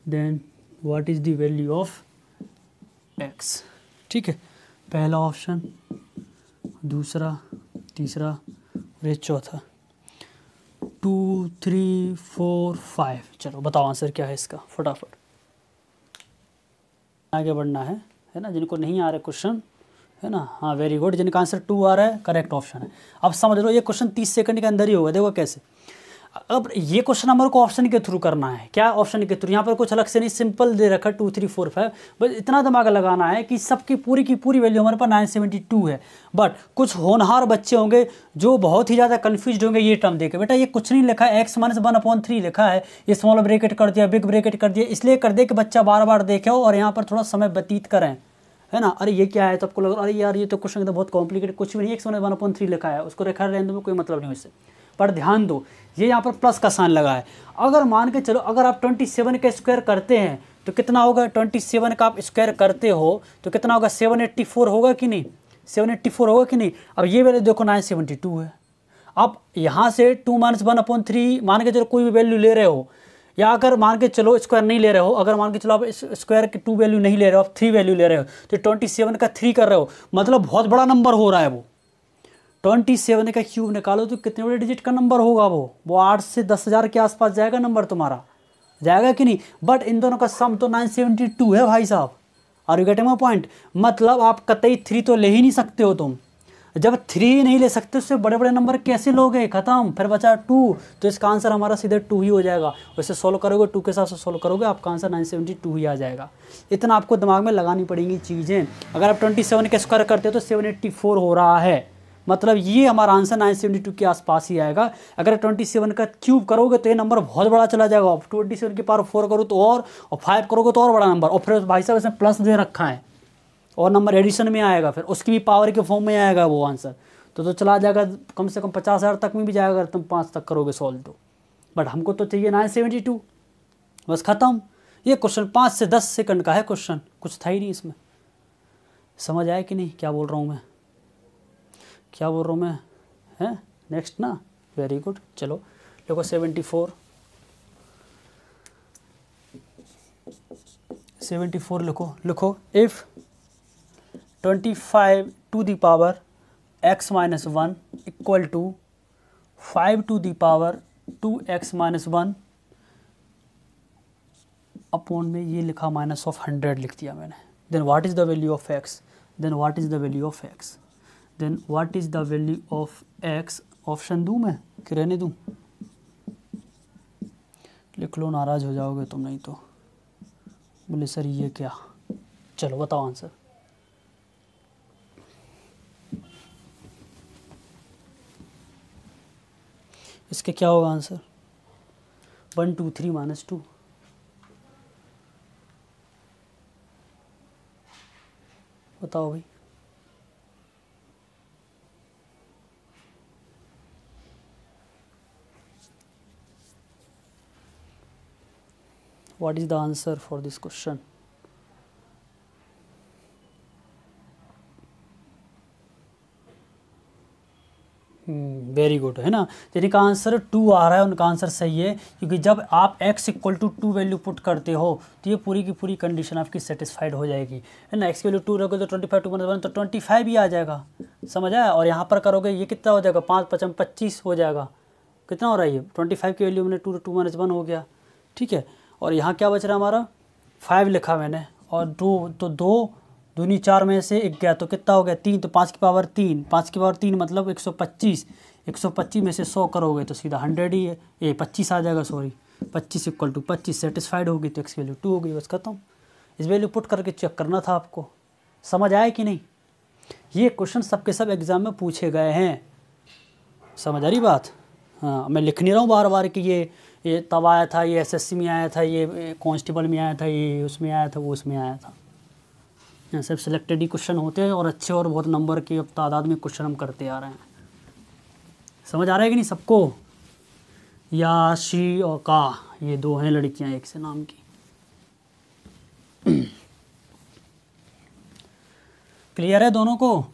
then what is the value of x? ठीक है, पहला ऑप्शन, दूसरा, तीसरा और ये चौथा। 2 3 4 5। चलो बताओ आंसर क्या है इसका फटाफट, आगे बढ़ना है ना। जिनको नहीं आ रहा क्वेश्चन, है ना, हाँ वेरी गुड। जिनका आंसर 2 आ रहा है करेक्ट ऑप्शन है। अब समझ लो ये क्वेश्चन 30 सेकंड के अंदर ही होगा। देखो कैसे, अब ये क्वेश्चन हमारे को ऑप्शन के थ्रू करना है। क्या ऑप्शन के थ्रू? यहाँ पर कुछ अलग से नहीं, सिंपल दे रखा 2 3 4 5। बस इतना दिमाग लगाना है कि सबकी की पूरी वैल्यू हमारे पास 972 है। बट कुछ होनहार बच्चे होंगे जो बहुत ही ज़्यादा कन्फ्यूज होंगे ये टर्म देके। बेटा ये कुछ नहीं लिखा है, x माइनस 1/3 लिखा है, ये स्मॉल ब्रैकेट कर दिया, बिग ब्रैकेट कर दिया। इसलिए कर दे कि बच्चा बार बार देखे और यहाँ पर थोड़ा समय व्यतीत करें, है ना। अरे ये क्या है, तो आपको लग अरे यार ये तो क्वेश्चन तो बहुत कॉम्प्लिकेटेड, कुछ भी नहीं, x माइनस 1/3 लिखा है, उसको रेखा रहने में कोई मतलब नहीं इससे। पर ध्यान दो, ये यहाँ पर प्लस का साइन लगा है। अगर मान के चलो अगर आप 27 का स्क्वायर करते हैं तो कितना होगा? 27 का आप स्क्वायर करते हो तो कितना होगा? 784 होगा कि नहीं? 784 होगा कि नहीं? अब ये वैल्यू देखो 972 है। अब यहाँ से 2 माइनस 1/3 मान के चलो कोई भी वैल्यू ले रहे हो, या अगर मान के चलो स्क्वायर नहीं ले रहे हो, अगर मान के चलो आप स्क्वायर की 2 वैल्यू नहीं ले रहे हो, आप 3 वैल्यू ले रहे हो, तो 27 का 3 कर रहे हो, मतलब बहुत बड़ा नंबर हो रहा है वो। 27 का क्यूब निकालो तो कितने बड़े डिजिट का नंबर होगा वो 8 से 10,000 के आसपास जाएगा नंबर तुम्हारा, जाएगा कि नहीं? बट इन दोनों का सम तो 972 है भाई साहब। Are you getting my point? मतलब आप कतई 3 तो ले ही नहीं सकते हो तुम। जब 3 नहीं ले सकते उससे बड़े बड़े नंबर कैसे लोगे? खत्म, फिर बचा 2, तो इसका आंसर हमारा सीधे 2 ही हो जाएगा। वैसे सोल्व करोगे 2 के साथ से सोल्व करोगे, आपका आंसर 972 ही आ जाएगा। इतना आपको दिमाग में लगानी पड़ेंगी चीज़ें। अगर आप 27 का स्क्वायर करते हो तो 784 हो रहा है, मतलब ये हमारा आंसर 972 के आसपास ही आएगा। अगर 27 का क्यूब करोगे तो ये नंबर बहुत बड़ा चला जाएगा। 27 की पावर 4 करो तो और 5 करोगे तो और बड़ा नंबर, और फिर भाई साहब इसमें प्लस दे रखा है और नंबर एडिशन में आएगा, फिर उसकी भी पावर के फॉर्म में आएगा वो आंसर। तो चला जाएगा कम से कम 50,000 तक में भी जाएगा अगर तुम 5 तक करोगे सॉल्व तो। बट हमको तो चाहिए 972, बस ख़त्म। ये क्वेश्चन 5 से 10 सेकंड का है क्वेश्चन, कुछ था ही नहीं इसमें। समझ आया कि नहीं क्या बोल रहा हूँ मैं, क्या बोल रहा हूँ मैं? है नेक्स्ट ना, वेरी गुड। चलो देखो 74 लिखो इफ़ 25 टू द पावर x माइनस 1 equal to 5 to the power 2x माइनस 1 अपॉन में ये लिखा -100 लिख दिया मैंने। Then what is the value of x? Then what is the value of x? Then what is the value of x? Option दूँ मैं कि रहने दूँ? लिख लो, नाराज़ हो जाओगे तुम नहीं तो। बोले सर ये क्या? चलो बताओ आंसर। इसके क्या होगा आंसर? 1 2 3 -2। बताओ भाई। What is the answer for this question? Very good, है ना। जिनका आंसर 2 आ रहा है उनका आंसर सही है, क्योंकि जब आप x equal to 2 value put करते हो तो ये पूरी की पूरी कंडीशन आपकी सेटिस्फाइड हो जाएगी, है ना। x की वैल्यू 2 रखोगे तो 25 2 1 तो 25 ही आ जाएगा, समझ आया। और यहाँ पर करोगे ये कितना हो जाएगा? 5 5 25 हो जाएगा। कितना हो रहा है ये? 25 की वैल्यू मैंने 2 2 1 हो गया, ठीक है। और यहाँ क्या बच रहा है हमारा? 5 लिखा मैंने, और 2 तो 2 दूनी 4 में से 1 गया तो कितना हो गया? 3, तो 5 की पावर 3, 5 की पावर 3 मतलब 125। 125 में से 100 करोगे तो सीधा 100 ही है, ये 25 आ जाएगा, सॉरी 25 इक्वल टू 25 सेटिस्फाइड होगी तो x वैल्यू 2 होगी, बस खत्म। इस वैल्यू पुट करके चेक करना था आपको। समझ आया कि नहीं? ये क्वेश्चन सबके सब एग्ज़ाम में पूछे गए हैं, समझ आ रही बात? हाँ, मैं लिख नहीं रहा हूँ बार बार कि ये तब आया था, ये एसएससी में आया था, ये कांस्टेबल में आया था, ये उसमें आया था, वो उसमें आया था। यहाँ सिर्फ सिलेक्टेड ही क्वेश्चन होते हैं और अच्छे और बहुत नंबर की अब तादाद में क्वेश्चन हम करते आ रहे हैं। समझ आ रहा है कि नहीं सबको? या शी और का, ये दो हैं लड़कियाँ एक से नाम की। क्लियर है दोनों को?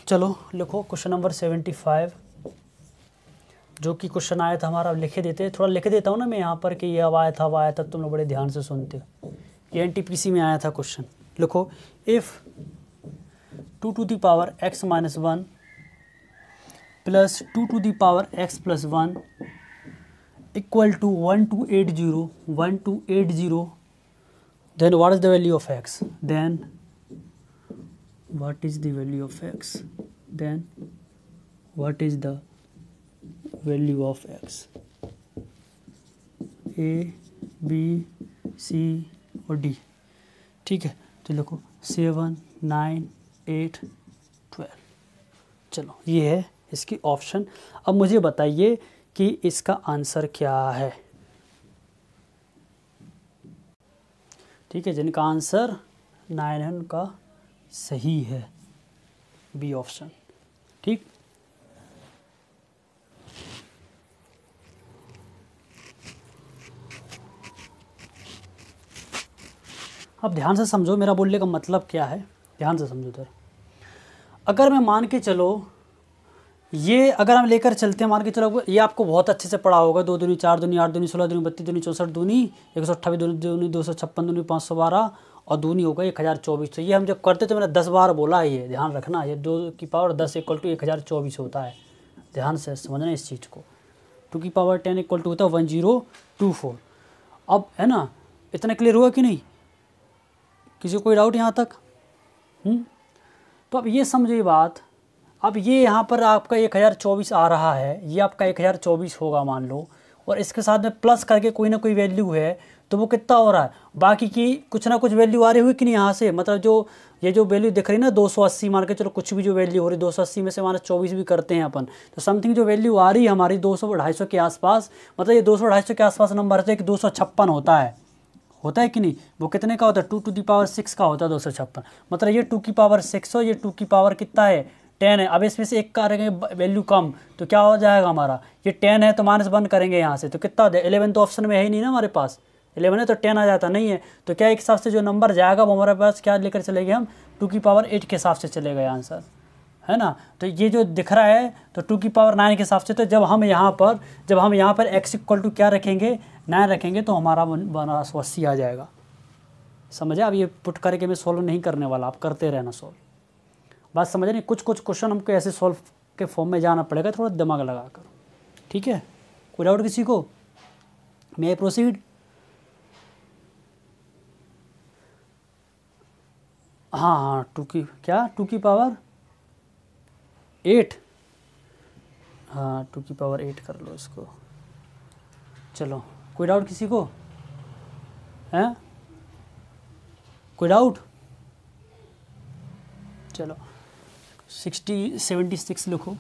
चलो लिखो क्वेश्चन नंबर 75, जो कि क्वेश्चन आया था हमारा। लिखे देते, थोड़ा लिख देता हूँ ना मैं यहाँ पर कि ये अब आया था, अब आया था, तुम लोग बड़े ध्यान से सुनते हो। ये एनटीपीसी में आया था क्वेश्चन। लिखो, if 2 to the power x minus 1 plus 2 to the power x plus 1 equal to 1280, then what is the value of x? Then what is the value of x? Then what is the value of x? A, B, C और D। ठीक है, तो लिखो 7, 9, 8, 12। चलो ये है इसकी option. अब मुझे बताइए कि इसका आंसर क्या है। ठीक है, जिनका आंसर 9 है उनका सही है बी ऑप्शन। ठीक, अब ध्यान से समझो मेरा बोलने का मतलब क्या है, ध्यान से समझो। इधर अगर मैं मान के चलो, ये अगर हम लेकर चलते हैं, मान के चलो ये आपको बहुत अच्छे से पढ़ा होगा। 2 दूनी 4 दूनी 8 दूनी 16 दूनी 32 दूनी 64 दूनी 128 दूनी 256 दूनी 512 और दूनी होगा 1024। तो ये हम जब करते तो मैंने 10 बार बोला है, ये ध्यान रखना। ये 2 की पावर 10 = 1024 होता है। ध्यान से समझना इस चीज़ को। 2 की पावर 10 = होता है 1024। अब है ना, इतना क्लियर हुआ कि नहीं? किसी को कोई डाउट यहाँ तक? तो अब ये समझिए बात। अब ये यहाँ पर आपका 1024 आ रहा है, ये आपका 1024 होगा मान लो, और इसके साथ में प्लस करके कोई ना कोई वैल्यू है, तो वो कितना हो रहा है? बाकी की कुछ ना कुछ वैल्यू आ रही हुई कि नहीं यहाँ से? मतलब जो ये जो वैल्यू दिख रही है ना 280, मान के चलो कुछ भी जो वैल्यू हो रही 280 में से -24 भी करते हैं अपन, तो समथिंग जो वैल्यू आ रही है हमारी 200-250 के आसपास, मतलब ये 200-250 के आसपास नंबर है, कि 256 होता है कि नहीं? वो कितने का होता है? 2 to the power 6 का होता है 256। मतलब ये 2 की पावर 6 हो, ये 2 की पावर कितना है? 10 है। अब इसमें से एक करेंगे वैल्यू कम, तो क्या हो जाएगा हमारा? ये 10 है तो -1 करेंगे यहाँ से, तो कितना हो जाए? 11 तो ऑप्शन में है ही नहीं ना हमारे पास। 11 है तो 10 आ जाता नहीं है, तो क्या एक हिसाब से जो नंबर जाएगा वो हमारे पास क्या लेकर चले गए हम? 2 की पावर 8 के हिसाब से चले गए आंसर, है ना? तो ये जो दिख रहा है तो 2 की पावर 9 के हिसाब से। तो जब हम यहाँ पर x = क्या रखेंगे? 9 रखेंगे, तो हमारा 80 आ जाएगा। समझे? अब ये पुट करके मैं सॉल्व नहीं करने वाला, आप करते रहना सॉल्व। बात समझ नहीं? कुछ क्वेश्चन हमको ऐसे सॉल्व के फॉर्म में जाना पड़ेगा, थोड़ा दिमाग लगा कर। ठीक है, कोई डाउट किसी को? मे आई प्रोसीड? हाँ, 2 की पावर 8। हाँ, 2 की पावर 8 कर लो इसको। चलो, कोई डाउट किसी को है? कोई डाउट? चलो 76 लिखो।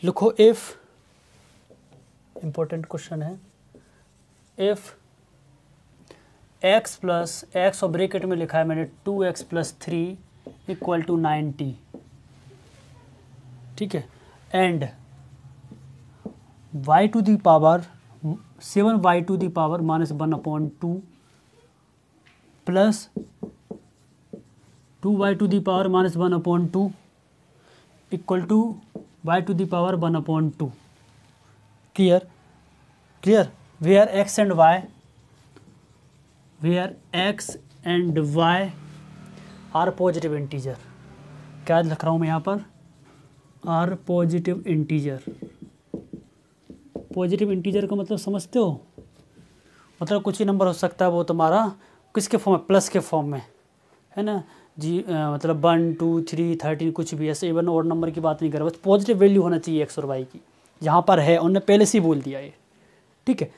लिखो इफ, इम्पोर्टेंट क्वेश्चन है, इफ x प्लस एक्स और ब्रैकेट में लिखा है मैंने 2x + 3 = 90। ठीक है, एंड y to the power 7y to the power -1/2 plus 2y to the power -1/2 equal to y to the power 1/2। Clear? Where x and y are positive integer. क्या लिख रहा हूँ मैं यहाँ पर? Are positive integer. Positive integer का मतलब समझते हो? मतलब कुछ ही नंबर हो सकता है वो तुम्हारा किसके फॉर्म में? प्लस के फॉर्म में, है ना? मतलब 1 2 3 13 कुछ भी ऐसे इवन और नंबर की बात नहीं कर रहा, बस पॉजिटिव वैल्यू होना चाहिए एक्स और वाई की, जहाँ पर है उन्होंने पहले से ही बोल दिया ये, ठीक है।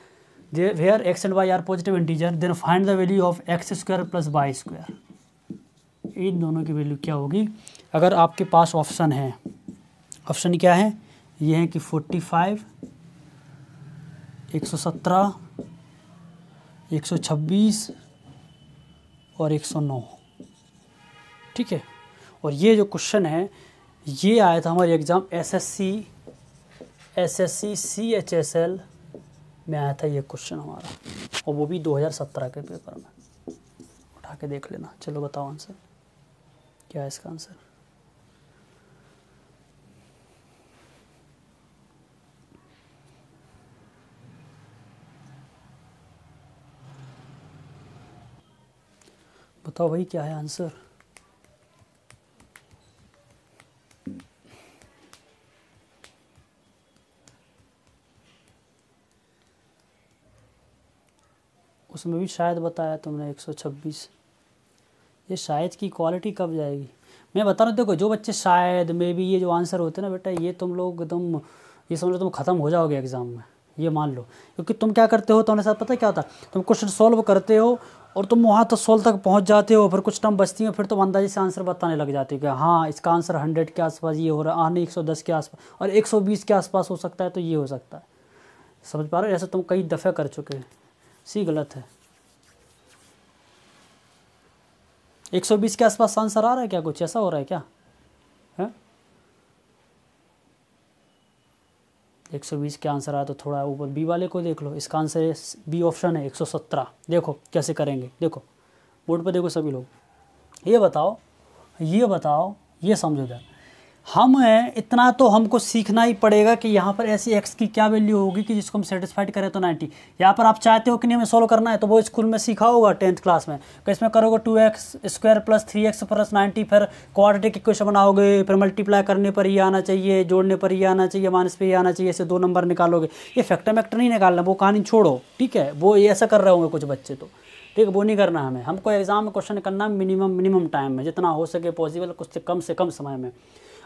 Where x and y are positive integer then find the value of x square plus y square. इन दोनों की वैल्यू क्या होगी? अगर आपके पास ऑप्शन है, ऑप्शन क्या है? ये है कि 45, 117, 126 और 109, ठीक है। और ये जो क्वेश्चन है ये आया था हमारे एग्ज़ाम एसएससी CHSL में आया था ये क्वेश्चन हमारा, और वो भी 2017 के पेपर में। उठा के देख लेना। चलो बताओ आंसर क्या है इसका आंसर। बताओ भाई क्या है आंसर। उसमें भी शायद बताया तुमने 126। ये शायद की क्वालिटी कब जाएगी? मैं बता रहा हूँ, देखो जो बच्चे शायद में भी ये जो आंसर होते हैं ना बेटा, ये तुम लोग एकदम ये समझ लो तुम ख़त्म हो जाओगे एग्ज़ाम में, ये मान लो। क्योंकि तुम क्या करते हो, तुम्हारे साथ पता क्या होता है, तुम क्वेश्चन सॉल्व करते हो और तुम वहाँ तो सॉल्व तक पहुँच जाते हो, फिर कुछ टर्म बचती हैं, फिर तुम अंदाजे से आंसर बताने लग जाते हो कि हाँ इसका आंसर 100 के आसपास ये हो रहा है, आने 110 के आसपास और 120 के आसपास हो सकता है, तो ये हो सकता है। समझ पा रहे हो? ऐसा तुम कई दफ़े कर चुके हैं। सी गलत है। 120 के आसपास आंसर आ रहा है क्या? कुछ ऐसा हो रहा है क्या? है 120 के आंसर आया तो थोड़ा ऊपर बी वाले को देख लो। इसका आंसर बी ऑप्शन है 117। देखो कैसे करेंगे, देखो बोर्ड पर देखो सभी लोग। ये बताओ ये समझो जरा। हम हैं इतना तो हमको सीखना ही पड़ेगा कि यहाँ पर ऐसी एक्स की क्या वैल्यू होगी कि जिसको हम सेटिस्फाइड करें तो 90। यहाँ पर आप चाहते हो कि नहीं हमें सोल्व करना है, तो वो स्कूल में सीखा होगा 10th क्लास में कि इसमें करोगे 2x square plus 3x plus 90, फिर क्वाड्रेटिक इक्वेशन बनाओगे, फिर मल्टीप्लाई करने पर ये आना चाहिए, जोड़ने पर ये आना चाहिए, माइनस पे ये आना चाहिए, ऐसे 2 नंबर निकालोगे। ये फैक्टर मैक्टर नहीं निकालना, वो कहानी छोड़ो, ठीक है। वो ये ऐसा कर रहे होंगे कुछ बच्चे तो, ठीक है, वो नहीं करना हमें। हमको एग्जाम में क्वेश्चन करना मिनिमम टाइम में, जितना हो सके पॉसिबल, कुछ से कम समय में।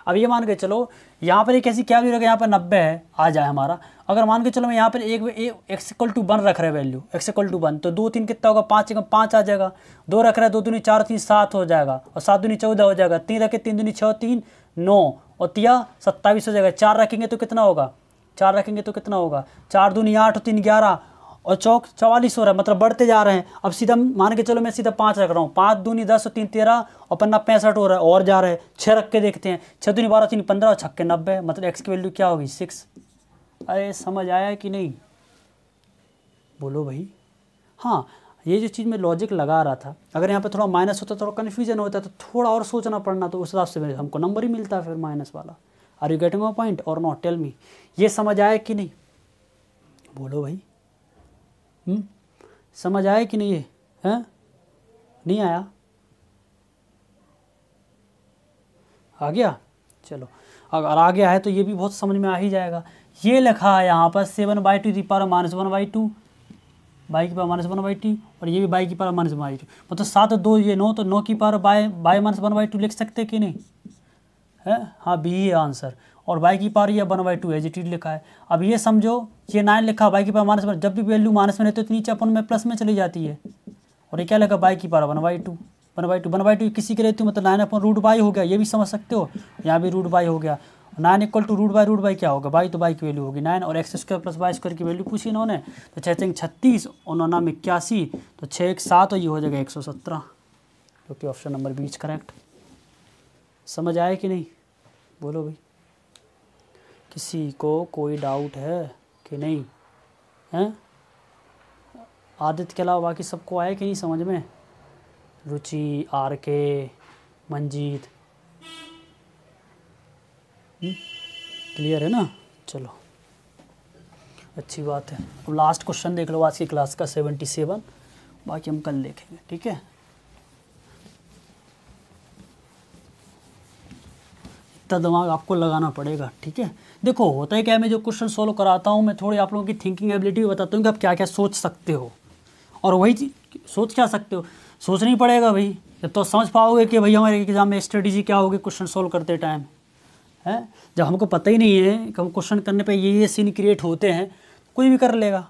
अब ये मान के चलो यहाँ पर एक ऐसी क्या वैल्यू रखा, यहाँ पर 90 है आ जाए हमारा। अगर मान के चलो मैं यहाँ पर एक्स इक्वल टू 1 रख रहे वैल्यू, एक्स इक्वल टू 1, तो 2 3 कितना होगा? 5 1 5 आ जाएगा। 2 रख रहा है, 2 दूनी 4 3 7 हो जाएगा, और 7 दूनी 14 हो जाएगा। 3 रखे 3 दूनी 6 3 9 और 3 27 हो जाएगा। 4 रखेंगे तो कितना होगा? 4 दूनी 8 और 3 11 और चौक 44 हो रहा है, मतलब बढ़ते जा रहे हैं। अब सीधा मान के चलो मैं सीधा 5 रख रहा हूँ, 5 दूनी 10 और 3 13 और 15 65 हो रहा है, और जा रहा है। 6 रख के देखते हैं, 6 दूनी 12 3 15 और 6 90, मतलब एक्स की वैल्यू क्या होगी? 6। अरे समझ आया कि नहीं? बोलो भाई। हाँ, ये जो चीज़ में लॉजिक लगा रहा था, अगर यहाँ पे थोड़ा माइनस होता, थोड़ा कन्फ्यूजन होता, तो थोड़ा और सोचना पड़ना, तो उस हिसाब से हमको नंबर ही मिलता है फिर माइनस वाला। Are you getting my point और नॉट? Tell me. ये समझ आया कि नहीं? बोलो भाई। समझ आया कि नहीं? ये है नहीं आया? आ गया? चलो, अगर आ गया है तो ये भी बहुत समझ में आ ही जाएगा। ये लिखा है यहाँ पर 7/2 की पावर -1/2, बाई की पावर -1/2, और ये भी बाई की पावर -1/2, मतलब 7 2 ये 9, तो 9 की पावर बाई -1/2 लिख सकते कि नहीं? है हाँ, बी है आंसर। और बाई की पावर ये 1/2 एजिटिव लिखा है। अब ये समझो ये 9 लिखा, बाई की पावर -1, जब भी वैल्यू माइनस में रहती है तो नीचे अपन में प्लस में चली जाती है। और ये क्या लिखा? बाई की पावर 1/2 किसी के रहती है, मतलब 9/√y हो गया, ये भी समझ सकते हो। यहाँ भी √y हो गया। 9 = √y क्या होगा? बाई, तो बाई की वैल्यू होगी 9, और x square plus y square की वैल्यू पूछी इन्होंने, तो 6 36 और 9 81, तो 6 1 7 और ये हो जाएगा 117, क्योंकि option number b is correct. समझ आए कि नहीं? बोलो भाई। किसी को कोई डाउट है कि नहीं? हैं? आदित्य के अलावा बाकी सबको आया कि नहीं समझ में? रुचि, आर के, मंजीत, क्लियर है ना? चलो अच्छी बात है। अब लास्ट क्वेश्चन देख लो आज की क्लास का 77, बाकी हम कल देखेंगे, ठीक है। इतना दिमाग आपको लगाना पड़ेगा, ठीक है। देखो होता है क्या, मैं जो क्वेश्चन सोल्व कराता हूँ मैं थोड़ी आप लोगों की थिंकिंग एबिलिटी बताता हूँ कि आप क्या क्या सोच सकते हो, और वही चीज़ सोच क्या सकते हो, सोचना ही पड़ेगा भाई। जब तो समझ पाओगे कि भैया हमारे एग्जाम में स्ट्रेटेजी क्या होगी क्वेश्चन सोल्व करते टाइम है। जब हमको पता ही नहीं है कि हम क्वेश्चन करने पे ये सीन क्रिएट होते हैं, कोई भी कर लेगा।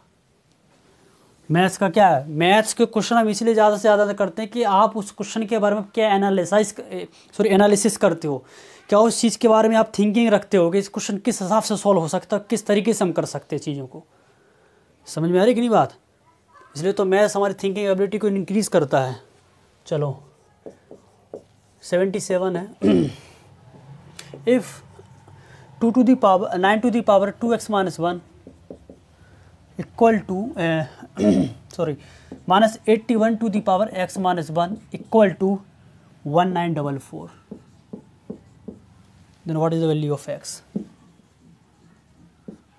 मैथ्स का क्या है, मैथ्स के क्वेश्चन हम इसलिए ज़्यादा से ज़्यादा करते हैं कि आप उस क्वेश्चन के बारे में क्या एनालिसिस करते हो, क्या उस चीज़ के बारे में आप थिंकिंग रखते हो कि इस क्वेश्चन किस हिसाब से सॉल्व हो सकता है, किस तरीके से हम कर सकते हैं चीज़ों को। समझ में आ रही कि नहीं बात? इसलिए तो मैथ्स हमारी थिंकिंग एबिलिटी को इंक्रीज़ करता है। चलो 77 है। इफ़ 9 to the power 2x minus 1 equal to minus 81 to the power x minus 1 equal to 1944, then what is the value of x?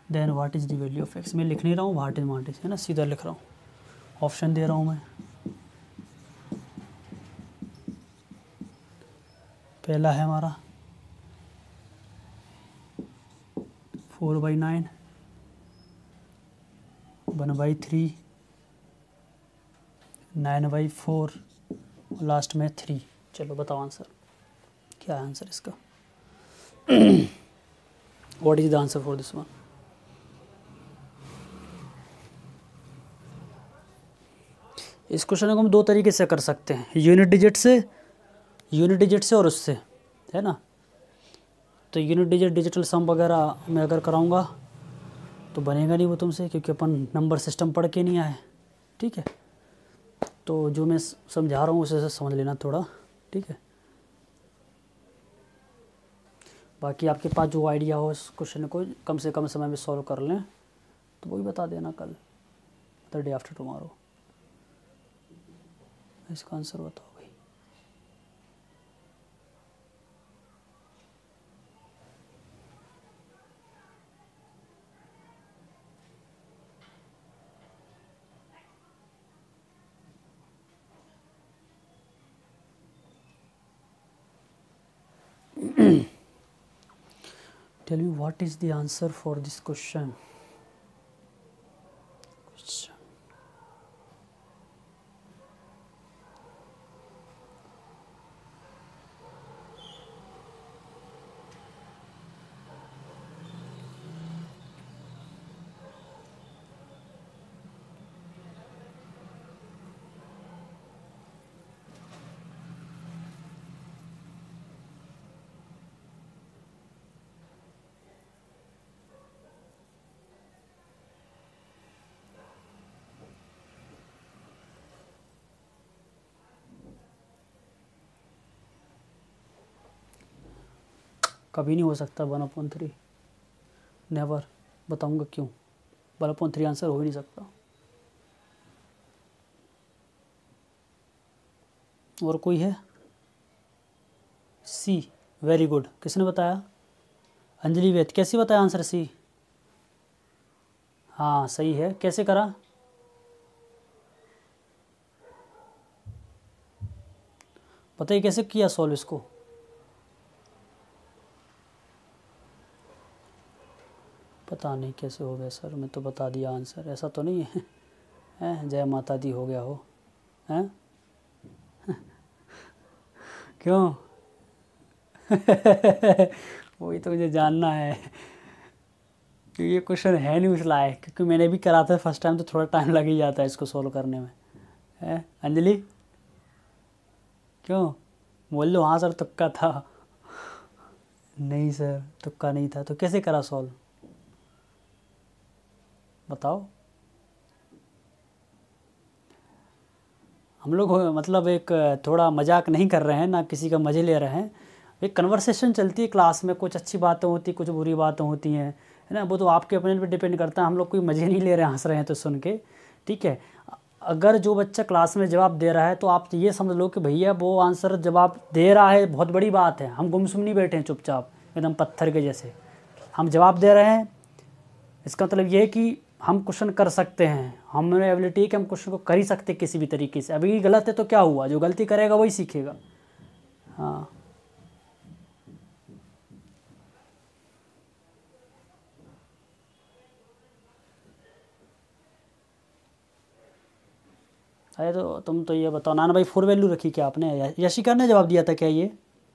Then what is the value of x? मैं लिख नहीं रहा हूँ what is है ना, सीधा लिख रहा हूँ, ऑप्शन दे रहा हूँ मैं। पहला है हमारा 4/9, 1/3, 9/4 और लास्ट में 3। चलो बताओ आंसर क्या है, आंसर इसका। What is the answer for this one? इस क्वेश्चन को हम दो तरीके से कर सकते हैं, यूनिट डिजिट से और उससे, है ना। तो यूनिट डिजिट डिजिटल सम वगैरह मैं अगर कराऊंगा तो बनेगा नहीं वो तुमसे, क्योंकि अपन नंबर सिस्टम पढ़ के नहीं आए, ठीक है। तो जो मैं समझा रहा हूँ उसे समझ लेना थोड़ा, ठीक है। बाकी आपके पास जो आइडिया हो इस क्वेश्चन को कम से कम समय में सॉल्व कर लें तो वही बता देना कल, द डे आफ्टर टुमारो। इसका आंसर बताओ भाई। Tell me what is the answer for this question. कभी नहीं हो सकता 1/3, नेवर। बताऊंगा क्यों। 1/3 आंसर हो ही नहीं सकता। और कोई है? सी, वेरी गुड। किसने बताया? अंजलि वैद। कैसे बताया आंसर सी? हाँ सही है। कैसे करा? बताइए कैसे किया सॉल्व इसको। पता नहीं कैसे हो गया सर, मैं तो बता दिया आंसर। ऐसा तो नहीं है हैं? जय माता दी हो गया हो हैं? क्यों? वही तो मुझे जानना है कि ये क्वेश्चन है नहीं उस लायक, क्योंकि मैंने भी करा था फर्स्ट टाइम, तो थोड़ा टाइम लग ही जाता है इसको सोल्व करने में, है अंजलि? क्यों? बोल लो हाँ सर तुक्का था। नहीं सर तुक्का नहीं था। तो कैसे करा सॉल्व बताओ। हम लोग मतलब एक थोड़ा मजाक नहीं कर रहे हैं, ना किसी का मज़े ले रहे हैं। एक कन्वर्सेशन चलती है क्लास में, कुछ अच्छी बातें होती, कुछ बुरी बातें होती हैं, है ना। वो तो आपके अपने पे डिपेंड करता है। हम लोग कोई मज़े नहीं ले रहे हैं, हंस रहे हैं तो सुन के, ठीक है। अगर जो बच्चा क्लास में जवाब दे रहा है तो आप ये समझ लो कि भैया वो आंसर जवाब दे रहा है, बहुत बड़ी बात है। हम गुमसुम नहीं बैठे हैं चुपचाप एकदम पत्थर के जैसे, हम जवाब दे रहे हैं। इसका मतलब ये है कि हम क्वेश्चन कर सकते हैं, हमें एबिलिटी है कि हम क्वेश्चन को कर ही सकते किसी भी तरीके से। अभी गलत है तो क्या हुआ, जो गलती करेगा वही सीखेगा। हाँ अरे तो तुम तो ये बताओ, 9/4 वैल्यू रखी क्या आपने? यशिका ने जवाब दिया था क्या? ये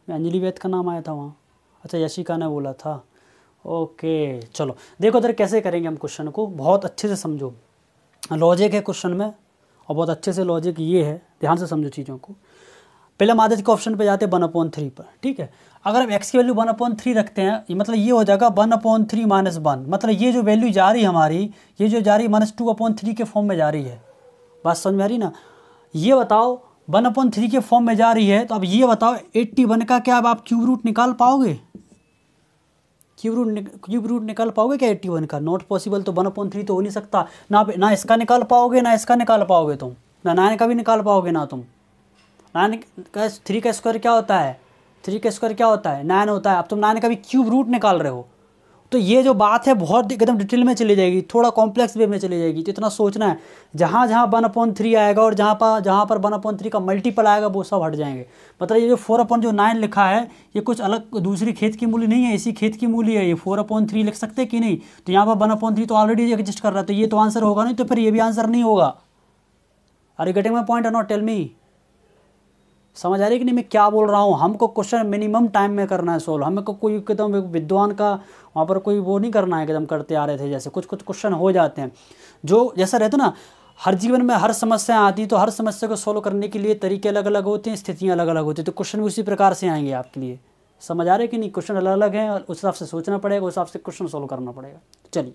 अंजलि वैद का नाम आया था वहाँ। अच्छा, यशिका ने बोला था। ओके चलो देखो इधर कैसे करेंगे हम क्वेश्चन को, बहुत अच्छे से समझो। लॉजिक है क्वेश्चन में और बहुत अच्छे से लॉजिक ये है, ध्यान से समझो चीज़ों को। पहले हम आधे के ऑप्शन पे जाते हैं 1/3 पर, ठीक है। अगर हम x की वैल्यू 1/3 रखते हैं, ये मतलब ये हो जाएगा 1/3 - 1, मतलब ये जो वैल्यू जा रही है हमारी, ये जो जा रही है -2/3 के फॉर्म में जा रही है। बात समझ में आ रही ना? ये बताओ 1/3 के फॉर्म में जा रही है, तो अब ये बताओ 81 का क्या अब आप क्यूब रूट निकाल पाओगे? क्यूब रूट निकाल पाओगे क्या 81 का? Not possible. तो 1/3 तो हो नहीं सकता ना इसका निकाल पाओगे ना इसका निकाल पाओगे तुम, ना 9 का भी निकाल पाओगे ना तुम। 9 का 3 का स्क्वायर क्या होता है? 3 का स्क्वायर क्या होता है? 9 होता है। अब तुम 9 का भी क्यूब रूट निकाल रहे हो, तो ये जो बात है बहुत एकदम डिटेल में चली जाएगी, थोड़ा कॉम्प्लेक्स वे में चली जाएगी। तो इतना सोचना है, जहाँ जहाँ 1/3 आएगा और जहाँ पर 1/3 का मल्टीपल आएगा वो सब हट जाएंगे। मतलब ये जो 4/9 लिखा है, ये कुछ अलग दूसरी खेत की मूली नहीं है, इसी खेत की मूली है। ये 4/3 लिख सकते हैं कि नहीं? तो यहाँ पर 1/3 तो ऑलरेडी एग्जिस्ट कर रहा है, तो ये तो आंसर होगा नहीं, तो फिर ये भी आंसर नहीं होगा। Are you getting my point और नॉट? Tell me. समझ आ रही कि नहीं मैं क्या बोल रहा हूँ? हमको क्वेश्चन मिनिमम टाइम में करना है सोल्व। हमें को कोई एकदम विद्वान का वहाँ पर कोई वो नहीं करना है एकदम करते आ रहे थे जैसे। कुछ क्वेश्चन हो जाते हैं जो जैसा रहता ना, हर जीवन में हर समस्या आती है, तो हर समस्या को सोल्व करने के लिए तरीके अलग अलग होते हैं, स्थितियाँ अलग अलग होती हैं, तो क्वेश्चन भी उसी प्रकार से आएंगे आपके लिए। समझ आ रहे कि नहीं? क्वेश्चन अलग अलग हैं, उस हिसाब से सोचना पड़ेगा, उस हिसाब से क्वेश्चन सोल्व करना पड़ेगा। चलिए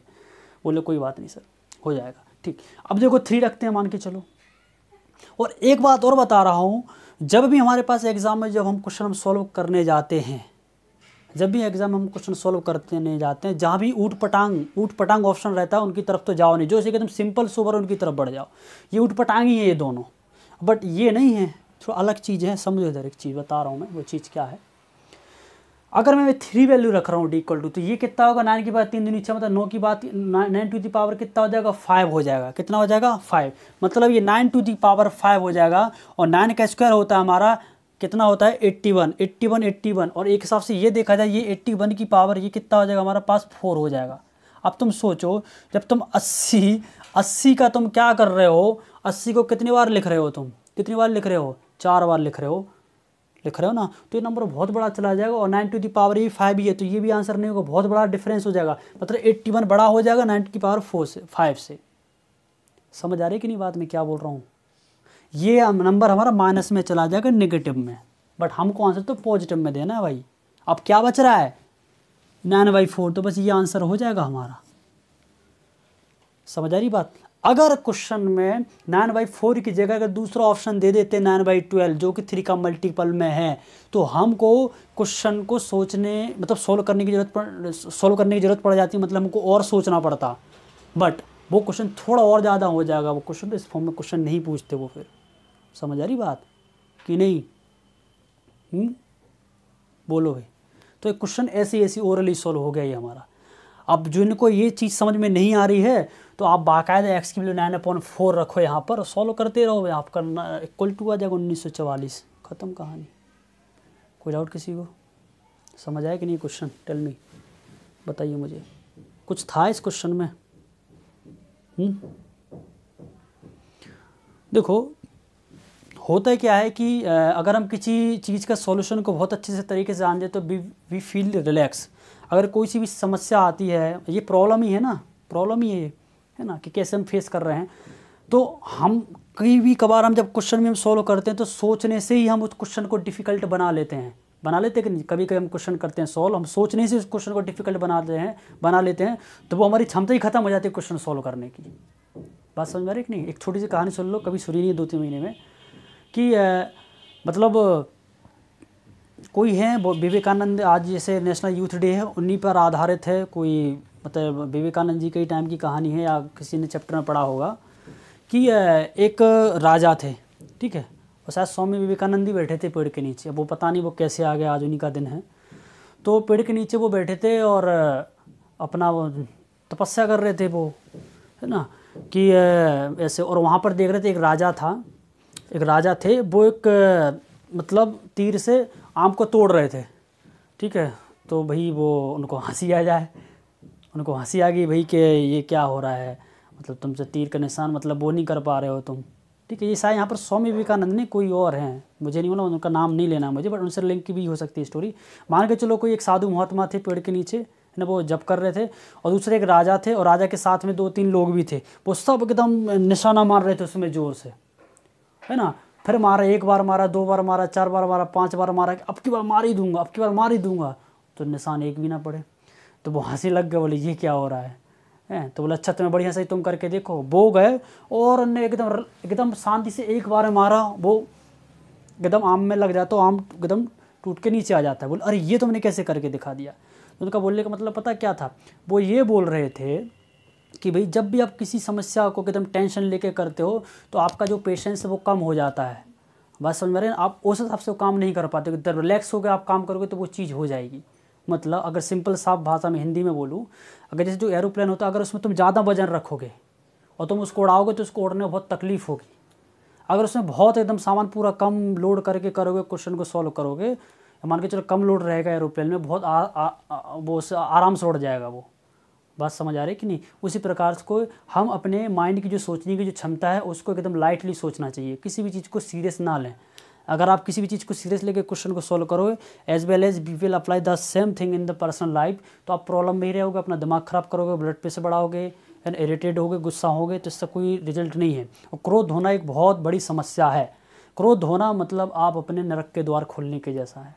बोले कोई बात नहीं सर, हो जाएगा ठीक। अब देखो 3 रखते हैं मान के चलो। और एक बात और बता रहा हूँ, जब भी हमारे पास एग्ज़ाम में जब हम क्वेश्चन सॉल्व करने जाते हैं, जब भी एग्ज़ाम हम क्वेश्चन सॉल्व करने जाते हैं, जहाँ भी ऊट पटांग ऑप्शन रहता है उनकी तरफ तो जाओ नहीं, जो इसे एकदम सिंपल सोबर उनकी तरफ बढ़ जाओ। ये ऊट पटांग ही है ये दोनों, बट ये नहीं है, थोड़ा अलग चीज़ है। समझो इधर एक चीज़ बता रहा हूँ मैं, वो चीज़ क्या है। अगर मैं 3 वैल्यू रख रहा हूँ डी इक्वल टू, तो ये कितना होगा? 9 की बात 3 दिन नीचे, मतलब 9 की बात 9 टू दी पावर कितना हो जाएगा? 5 हो जाएगा। कितना हो जाएगा? 5। मतलब ये 9 टू दी पावर 5 हो जाएगा। और 9 का स्क्वायर होता है हमारा कितना होता है? 81। और एक हिसाब से ये देखा जाए, ये 81 की पावर ये कितना हो जाएगा हमारा पास? 4 हो जाएगा। अब तुम सोचो, जब तुम 80 का तुम क्या कर रहे हो? 80 को कितनी बार लिख रहे हो तुम? कितनी बार लिख रहे हो? 4 बार लिख रहे हो ना। तो ये नंबर बहुत बड़ा चला जाएगा। और 9 टू दी पावर ये 5 ही है, तो ये भी आंसर नहीं होगा। बहुत बड़ा डिफरेंस हो जाएगा, मतलब 81 बड़ा हो जाएगा 9 की पावर 5 से। समझ आ रही है कि नहीं बात मैं क्या बोल रहा हूँ? ये नंबर हमारा माइनस में चला जाएगा, नेगेटिव में, बट हमको आंसर तो पॉजिटिव में देना है भाई। अब क्या बच रहा है? 9/4, तो बस ये आंसर हो जाएगा हमारा। समझ आ रही बात? अगर क्वेश्चन में 9/4 की जगह अगर दूसरा ऑप्शन दे देते 9/12, जो कि 3 का मल्टीपल में है, तो हमको क्वेश्चन को सोचने मतलब सोल्व करने की ज़रूरत पड़ जाती, मतलब हमको और सोचना पड़ता। बट वो क्वेश्चन थोड़ा और ज़्यादा हो जाएगा। वो क्वेश्चन इस फॉर्म में क्वेश्चन नहीं पूछते वो फिर। समझ आ रही बात कि नहीं? बोलो भाई। तो एक क्वेश्चन ऐसी ओरली सोल्व हो गया ये हमारा। अब जिनको ये चीज़ समझ में नहीं आ रही है, तो आप बाकायदा x की वैल्यू 9/4 रखो यहाँ पर, सॉल्व करते रहो। आपका इक्वल टू आ जाएगा 1944। ख़त्म कहानी। कोई डाउट किसी को? समझ आया कि नहीं क्वेश्चन? टेल मी, बताइए मुझे, कुछ था इस क्वेश्चन में? देखो होता है क्या है कि अगर हम किसी चीज़ का सॉल्यूशन को बहुत अच्छे से तरीके से जान दे, तो वी फील रिलैक्स। अगर कोई सी भी समस्या आती है, ये प्रॉब्लम ही है ना, प्रॉब्लम ही है ना, कि कैसे हम फेस कर रहे हैं, तो हम कई भी कबार हम जब क्वेश्चन में हम सॉल्व करते हैं, तो सोचने से ही हम उस क्वेश्चन को डिफ़िकल्ट बना लेते हैं कि नहीं? कभी कभी हम क्वेश्चन करते हैं सॉल्व, हम सोचने से उस क्वेश्चन को डिफ़िकल्ट बना लेते हैं, तो वो हमारी क्षमता ही खत्म हो जाती है क्वेश्चन सॉल्व करने की। बात समझ में आ रही कि नहीं? एक छोटी सी कहानी सुन लो, कभी सुनी नहीं 2-3 महीने में, कि मतलब कोई है विवेकानंद, आज जैसे नेशनल यूथ डे है, उन्हीं पर आधारित है कोई, मतलब विवेकानंद जी के टाइम की कहानी है, या किसी ने चैप्टर में पढ़ा होगा कि एक राजा थे, ठीक है, और शायद स्वामी विवेकानंद ही बैठे थे पेड़ के नीचे। अब वो पता नहीं वो कैसे आ गए, आज उन्हीं का दिन है। तो पेड़ के नीचे वो बैठे थे और अपना वो तपस्या कर रहे थे, वो है ना, कि ऐसे, और वहाँ पर देख रहे थे एक राजा थे, वो एक मतलब तीर से आम को तोड़ रहे थे, ठीक है। तो भाई वो उनको हंसी आ गई भाई कि ये क्या हो रहा है, मतलब तुमसे तीर का निशान मतलब वो नहीं कर पा रहे हो तुम, ठीक है। ये शायद यहाँ पर स्वामी विवेकानंद नहीं, कोई और हैं, मुझे नहीं मालूम, उनका नाम नहीं लेना मुझे, बट उनसे लिंक की भी हो सकती है स्टोरी। मान के चलो कोई एक साधु महात्मा थे पेड़ के नीचे, है ना, वो जप कर रहे थे, और दूसरे एक राजा थे, और राजा के साथ में 2-3 लोग भी थे। वो सब एकदम निशाना मार रहे थे उसमें ज़ोर से, है ना। फिर मारा, 1 बार मारा, 2 बार मारा, 4 बार मारा, 5 बार मारा, अब की बार मार ही दूंगा, अब की बार मार ही दूंगा, तो निशान एक भी ना पड़े। तो वो हंसी लग गए, बोले ये क्या हो रहा है। तो बोला अच्छा तुम्हें बढ़िया सही तुम करके देखो। वो गए और उन्हें एकदम शांति से 1 बार मारा, वो एकदम आम में लग जाता, आम एकदम टूट के नीचे आ जाता है। बोले अरे ये तुमने कैसे करके दिखा दिया। तो उनका बोलने का मतलब पता क्या था, वो ये बोल रहे थे कि भाई जब भी आप किसी समस्या को एकदम टेंशन लेके करते हो तो आपका जो पेशेंस है वो कम हो जाता है। बात समझ में रहे हैं, आप उस हिसाब से काम नहीं कर पाते। जब रिलैक्स होकर आप काम करोगे तो वो चीज़ हो जाएगी। मतलब अगर सिंपल साफ भाषा में हिंदी में बोलूँ, अगर जैसे जो एरोप्लेन होता है, अगर उसमें तुम ज़्यादा वजन रखोगे और तुम उसको उड़ाओगे तो उसको उड़ने में बहुत तकलीफ होगी। अगर उसमें बहुत एकदम सामान पूरा कम लोड करके करोगे, क्वेश्चन को सॉल्व करोगे, मान के चलो कम लोड रहेगा एरोप्लेन में, बहुत वो आराम से उड़ जाएगा वो। बात समझ आ रही है कि नहीं। उसी प्रकार से हम अपने माइंड की जो सोचने की जो क्षमता है उसको एकदम लाइटली सोचना चाहिए, किसी भी चीज़ को सीरियस ना लें। अगर आप किसी भी चीज़ को सीरियस लेके क्वेश्चन को सॉल्व करोगे, as well as we will apply the same thing in the personal life, तो आप प्रॉब्लम में ही रहोगे, अपना दिमाग खराब करोगे, ब्लड प्रेशर बढ़ाओगे, एंड इरिटेट होगे, गुस्सा होगे, तो इससे कोई रिजल्ट नहीं है। और क्रोध होना एक बहुत बड़ी समस्या है। क्रोध होना मतलब आप अपने नरक के द्वार खोलने के जैसा है।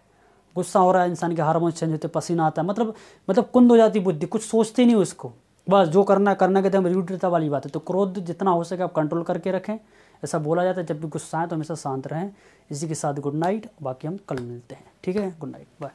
गुस्सा हो रहा है, इंसान के हार्मोन्स चेंज होते, पसीना आता है, मतलब कुंद हो जाती बुद्धि, कुछ सोचते नहीं उसको, बस जो करना के एकदम रूढ़ता वाली बात है। तो क्रोध जितना हो सके आप कंट्रोल करके रखें। ऐसा बोला जाता है जब भी गुस्सा है तो हमेशा शांत रहें। इसी के साथ गुड नाइट, बाकी हम कल मिलते हैं, ठीक है। Good night, bye.